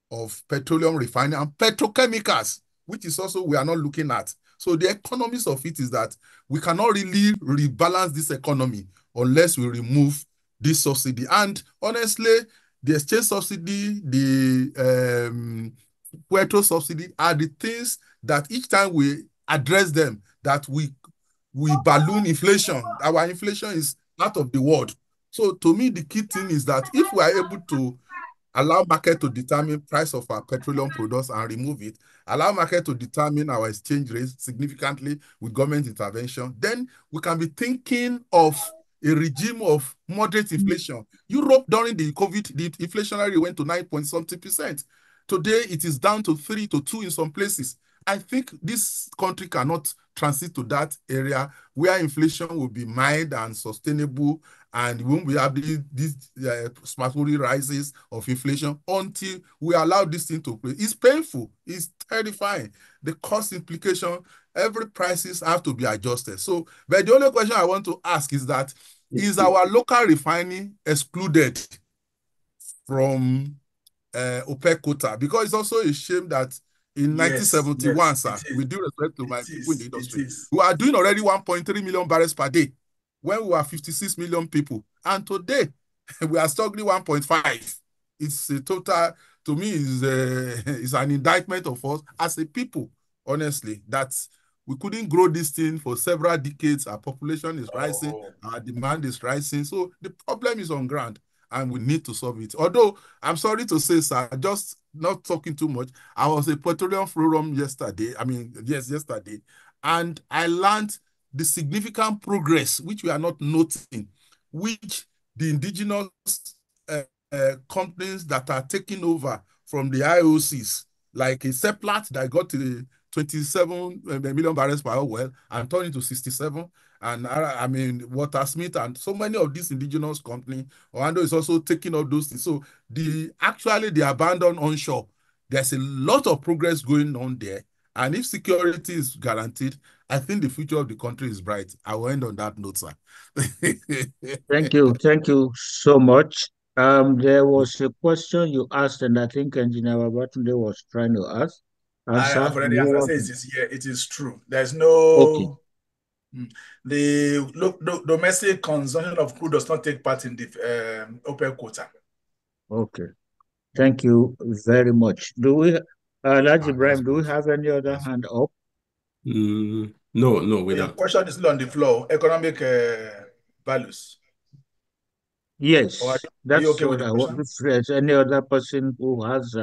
of petroleum refining and petrochemicals, which is also we are not looking at. So the economics of it is that we cannot really rebalance this economy unless we remove this subsidy. And honestly, the exchange subsidy, the petrol subsidy are the things that each time we address them, that we balloon inflation. Our inflation is out of the world. So to me, the key thing is that if we are able to allow market to determine price of our petroleum products and remove it, allow market to determine our exchange rates significantly with government intervention, then we can be thinking of a regime of moderate inflation. Europe during the COVID, the inflationary rate went to 9.something%. Today, it is down to 3 to 2 in some places. I think this country cannot transit to that area where inflation will be mild and sustainable, and we won't be having these smartly rises of inflation until we allow this thing to play. It's painful. It's terrifying. The cost implication, every prices have to be adjusted. So, but the only question I want to ask is that, is our local refining excluded from OPEC quota? Because it's also a shame that in 1971, sir, with due respect to my people in the industry, we are doing already 1.3 million barrels per day when we are 56 million people. And today, we are struggling 1.5. It's a total, to me, is an indictment of us as a people, honestly, that we couldn't grow this thing for several decades. Our population is rising, our demand is rising. So the problem is on ground. and we need to solve it. Although, I'm sorry to say, sir, just not talking too much, I was a petroleum forum yesterday, yesterday, and I learned the significant progress which we are not noting, which the indigenous companies that are taking over from the IOCs, like a Seplat that got to 27 million barrels per hour and turned into 67, and I mean Watersmith and so many of these indigenous companies. Orlando is also taking all those things. So the abandoned onshore, there's a lot of progress going on there. And if security is guaranteed, I think the future of the country is bright. I will end on that note, sir. Thank you so much. There was a question you asked, and I think Engineer Babatunde was trying to answer. I've already answered. It is true. There's no... Okay. The domestic consumption of crude does not take part in the OPEC quota. Okay. Thank you very much. Do we, Laji Ibrahim, do we have any other hand up? No, we don't. The question is still on the floor. Economic values. Yes, are you okay with the question? If there's any other person who has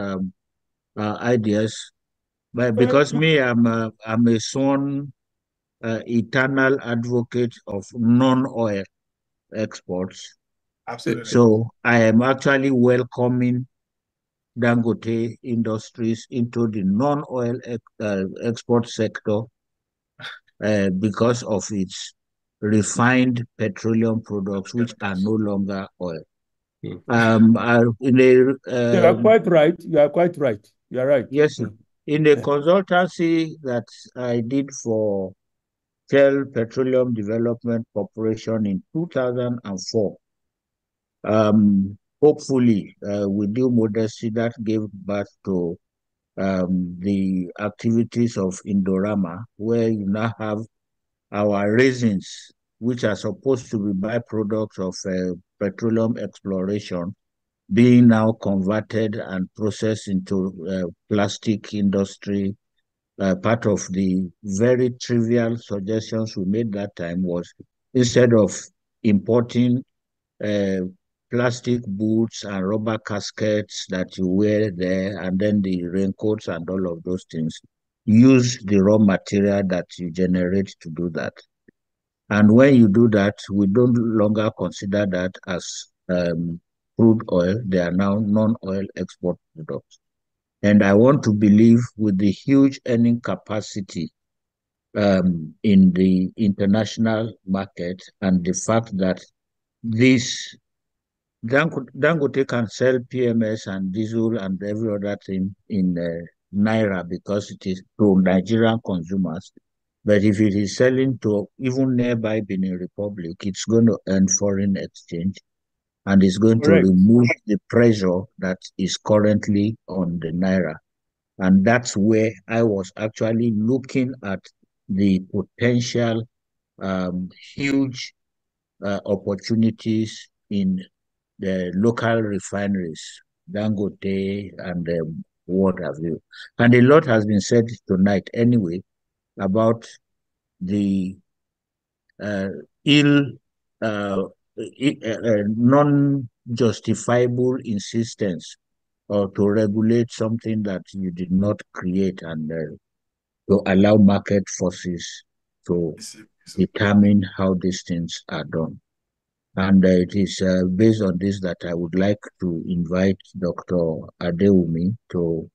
ideas, but because me, I'm a sworn eternal advocate of non-oil exports. Absolutely. So I am actually welcoming Dangote Industries into the non-oil export sector because of its refined petroleum products, which are no longer oil. You are quite right. You are quite right. You are right. Yes, sir. In the consultancy that I did for Shell Petroleum Development Corporation in 2004, hopefully, with due modesty, that gave birth to the activities of Indorama, where you now have our resins, which are supposed to be byproducts of petroleum exploration, being now converted and processed into plastic industry. Part of the very trivial suggestions we made that time was, instead of importing plastic boots and rubber caskets that you wear there, and then the raincoats and all of those things, use the raw material that you generate to do that. And when you do that, we don't longer consider that as crude oil. They are now non-oil export products. And I want to believe, with the huge earning capacity in the international market, and the fact that this Dangote can sell PMS and diesel and every other thing in Naira because it is to Nigerian consumers. But if it is selling to even nearby Benin Republic, it's going to earn foreign exchange, and it's going to remove the pressure that is currently on the Naira. And that's where I was actually looking at the potential huge opportunities in the local refineries, Dangote and what have you. And a lot has been said tonight anyway about the non-justifiable insistence or to regulate something that you did not create, and to allow market forces to determine how these things are done. And it is based on this that I would like to invite Dr. Adewumi to,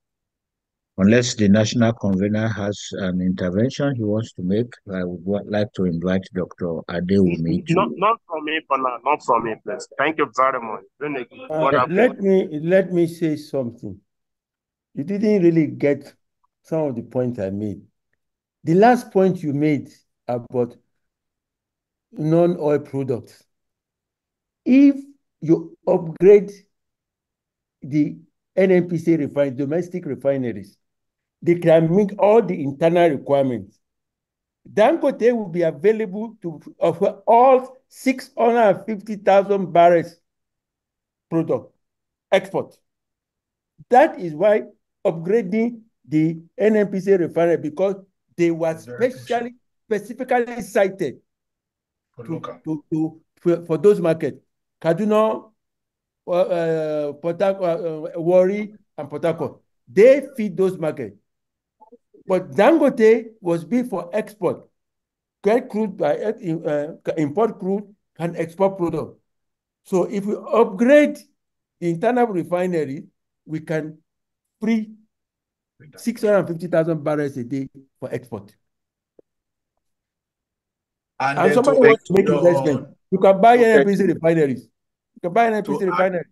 unless the national convener has an intervention he wants to make, I would like to invite Dr. Adewumi to... Not from me for now, not from me, please. Thank you very much. Let me say something. You didn't really get some of the points I made. The last point you made about non-oil products, if you upgrade the NNPC domestic refineries, they can meet all the internal requirements. Dangote will be available to offer all 650,000 barrels product export. That is why upgrading the NNPC refinery, because they were specifically cited for those markets. Kaduna, Warri, and Port Harcourt. They feed those markets. But Dangote was built for export. Get crude by import crude and export product. So if we upgrade the internal refinery, we can free 650,000 barrels a day for export. And somebody wants to make investment. You can buy NNPC refineries. You can buy NNPC refineries.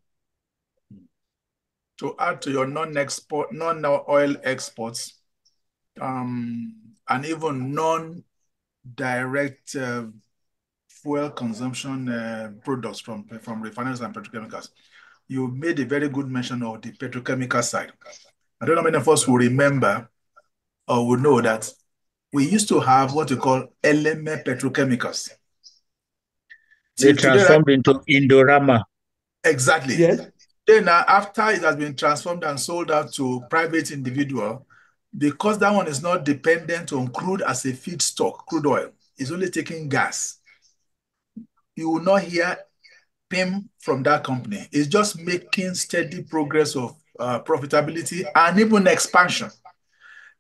To add to your non-export, non-oil exports, and even non-direct fuel consumption products from refineries and petrochemicals, you made a very good mention of the petrochemical side. I don't know how many of us will remember or will know that we used to have what we call LME petrochemicals. They transformed into Indorama. Exactly. Yes. Then after it has been transformed and sold out to private individual, because that one is not dependent on crude as a feedstock, crude oil, it's only taking gas. You will not hear PIM from that company. It's just making steady progress of profitability and even expansion,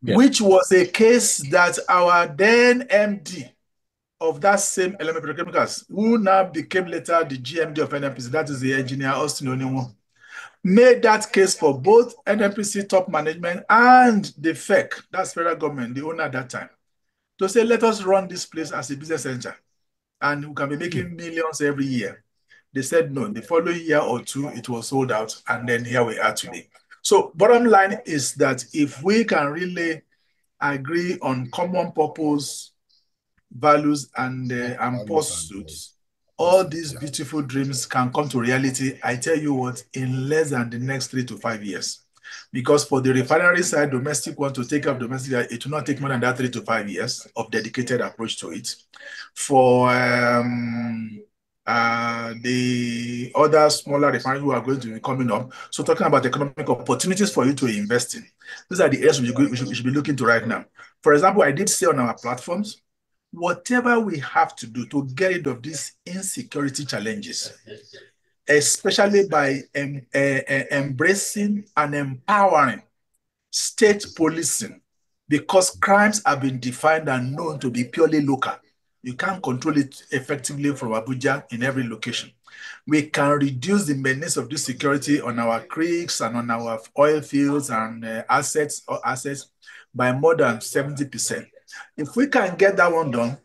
which was a case that our then MD of that same LME Petrochemicals, who now became later the GMD of NNPC, that is the engineer Austin Oniwo, made that case for both NNPC top management and the FEC, that's federal government, the owner at that time, to say, let us run this place as a business center and we can be making millions every year. They said no. The following year or two, it was sold out, and then here we are today. So bottom line is that if we can really agree on common purpose, values, and pursuits, all these beautiful dreams can come to reality, I tell you what, in less than the next 3 to 5 years. Because for the refinery side, domestic want to take up domestic, it will not take more than that 3 to 5 years of dedicated approach to it. For the other smaller refineries who are going to be coming up, so talking about economic opportunities for you to invest in, these are the areas we should be looking to right now. For example, I did say on our platforms, whatever we have to do to get rid of these insecurity challenges, especially by embracing and empowering state policing, because crimes have been defined and known to be purely local. You can't control it effectively from Abuja in every location. We can reduce the menace of this security on our creeks and on our oil fields and assets by more than 70%. If we can get that one done,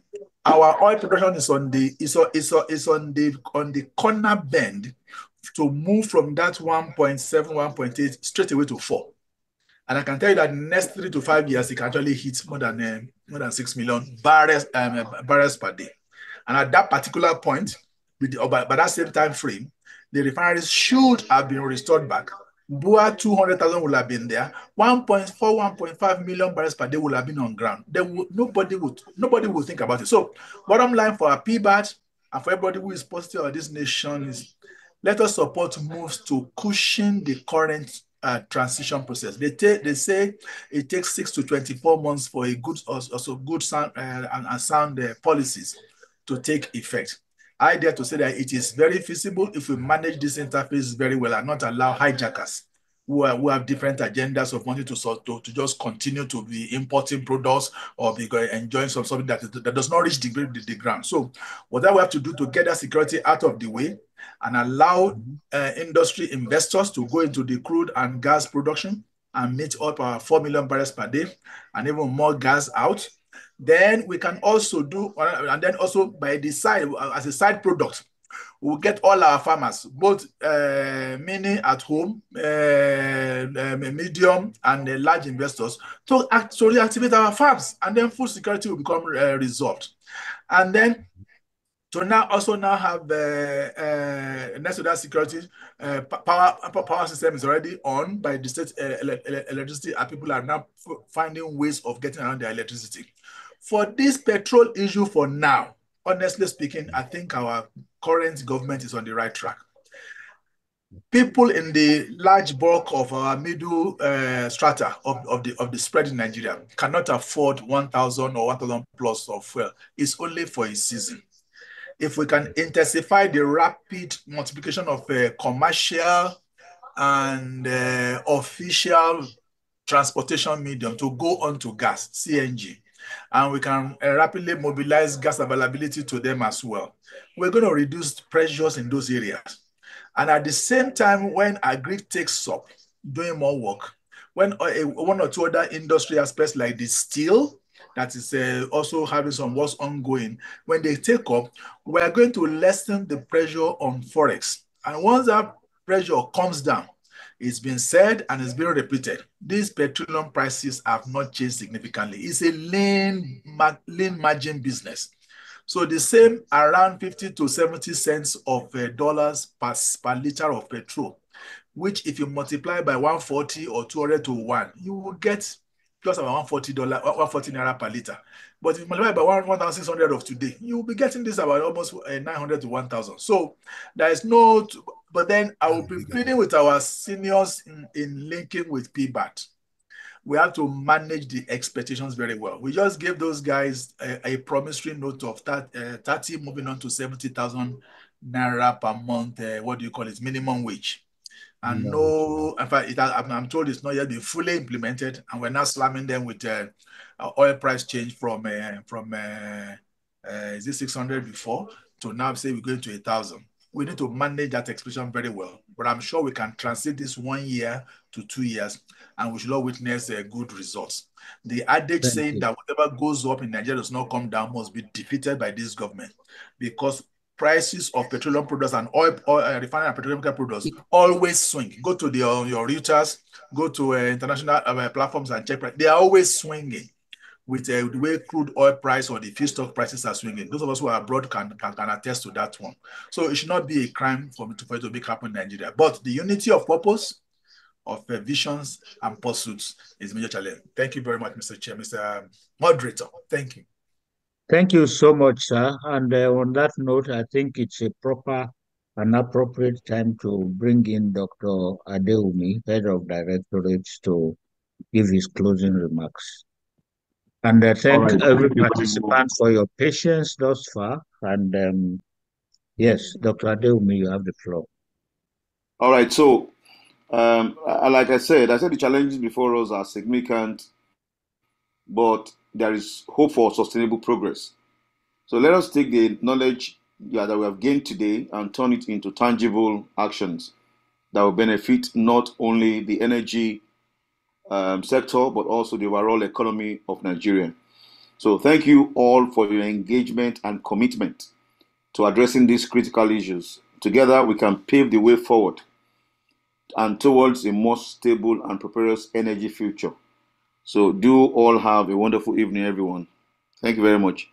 our oil production is on the corner bend to move from that 1.7, 1.8 straight away to 4. And I can tell you that in the next 3 to 5 years, it can actually hit more than 6 million barrels per day. And at that particular point, by that same time frame, the refineries should have been restored back. Bua 200,000 will have been there. 1.4, 1.5 million barrels per day will have been on ground. Nobody would think about it. So, bottom line for our PBAT and for everybody who is positive of this nation is, let us support moves to cushion the current transition process. They say it takes 6 to 24 months for a good, sound and sound policies to take effect. I dare to say that it is very feasible if we manage this interface very well and not allow hijackers who have different agendas of wanting to just continue to be importing products or be enjoying something that does not reach the ground. So whatever we have to do to get that security out of the way and allow industry investors to go into the crude and gas production and meet up our 4 million barrels per day and even more gas out, then we can also do, and then also by the side, as a side product, we'll get all our farmers, both mini at home, medium, and large investors, to actually activate our farms, and then food security will become resolved. And then to now have next to that security, power system is already on by the state electricity, and people are now finding ways of getting around their electricity. For this petrol issue for now, honestly speaking, I think our current government is on the right track. People in the large bulk of our middle strata of the spread in Nigeria cannot afford 1,000 or 1,000 plus of fuel. It's only for a season. if we can intensify the rapid multiplication of commercial and official transportation medium to go on to gas, CNG, and we can rapidly mobilize gas availability to them as well, we're going to reduce pressures in those areas. And at the same time, when agri takes up doing more work, when one or two other industry aspects like the steel, that is also having some works ongoing, when they take up, we are going to lessen the pressure on Forex. And once that pressure comes down, it's been said and it's been repeated, these petroleum prices have not changed significantly. It's a lean margin business. So the same around 50 to 70 cents of dollars per liter of petrol, which if you multiply by 140 or 200 to 1, you will get just about $140, $140 per liter. But if you multiply by 1,600 of today, you will be getting this about almost 900 to 1,000. So there is no, but then I will be pleading with our seniors in linking with PBAT. We have to manage the expectations very well. We just gave those guys a promissory note of 30 moving on to 70,000 naira per month. What do you call it? Minimum wage. And no, in fact, I'm told it's not yet been fully implemented, and we're now slamming them with oil price change from is it 600 before to now say we're going to 1,000. We need to manage that expression very well, but I'm sure we can transit this 1 year to 2 years, and we should all witness good results. The adage saying that whatever goes up in Nigeria does not come down must be defeated by this government, because prices of petroleum products and oil refinery and petrochemical products always swing. Go to your Reuters, go to international platforms and check price. They are always swinging with the way crude oil price or the feedstock prices are swinging. Those of us who are abroad can attest to that one. So it should not be a crime for it to make happen in Nigeria. But the unity of purpose, of visions and pursuits is a major challenge. Thank you very much, Mr. Chair, Mr. Moderator. Thank you. Thank you so much, sir. And on that note, I think it's a proper and appropriate time to bring in Dr. Adeumi, Head of Directorates, to give his closing remarks. And thank every participant for your patience thus far. And yes, Dr. Adeumi, you have the floor. All right. So, like I said the challenges before us are significant, but there is hope for sustainable progress. So let us take the knowledge that we have gained today and turn it into tangible actions that will benefit not only the energy sector, but also the overall economy of Nigeria. So thank you all for your engagement and commitment to addressing these critical issues. Together, we can pave the way forward and towards a more stable and prosperous energy future. So do all have a wonderful evening, everyone. Thank you very much.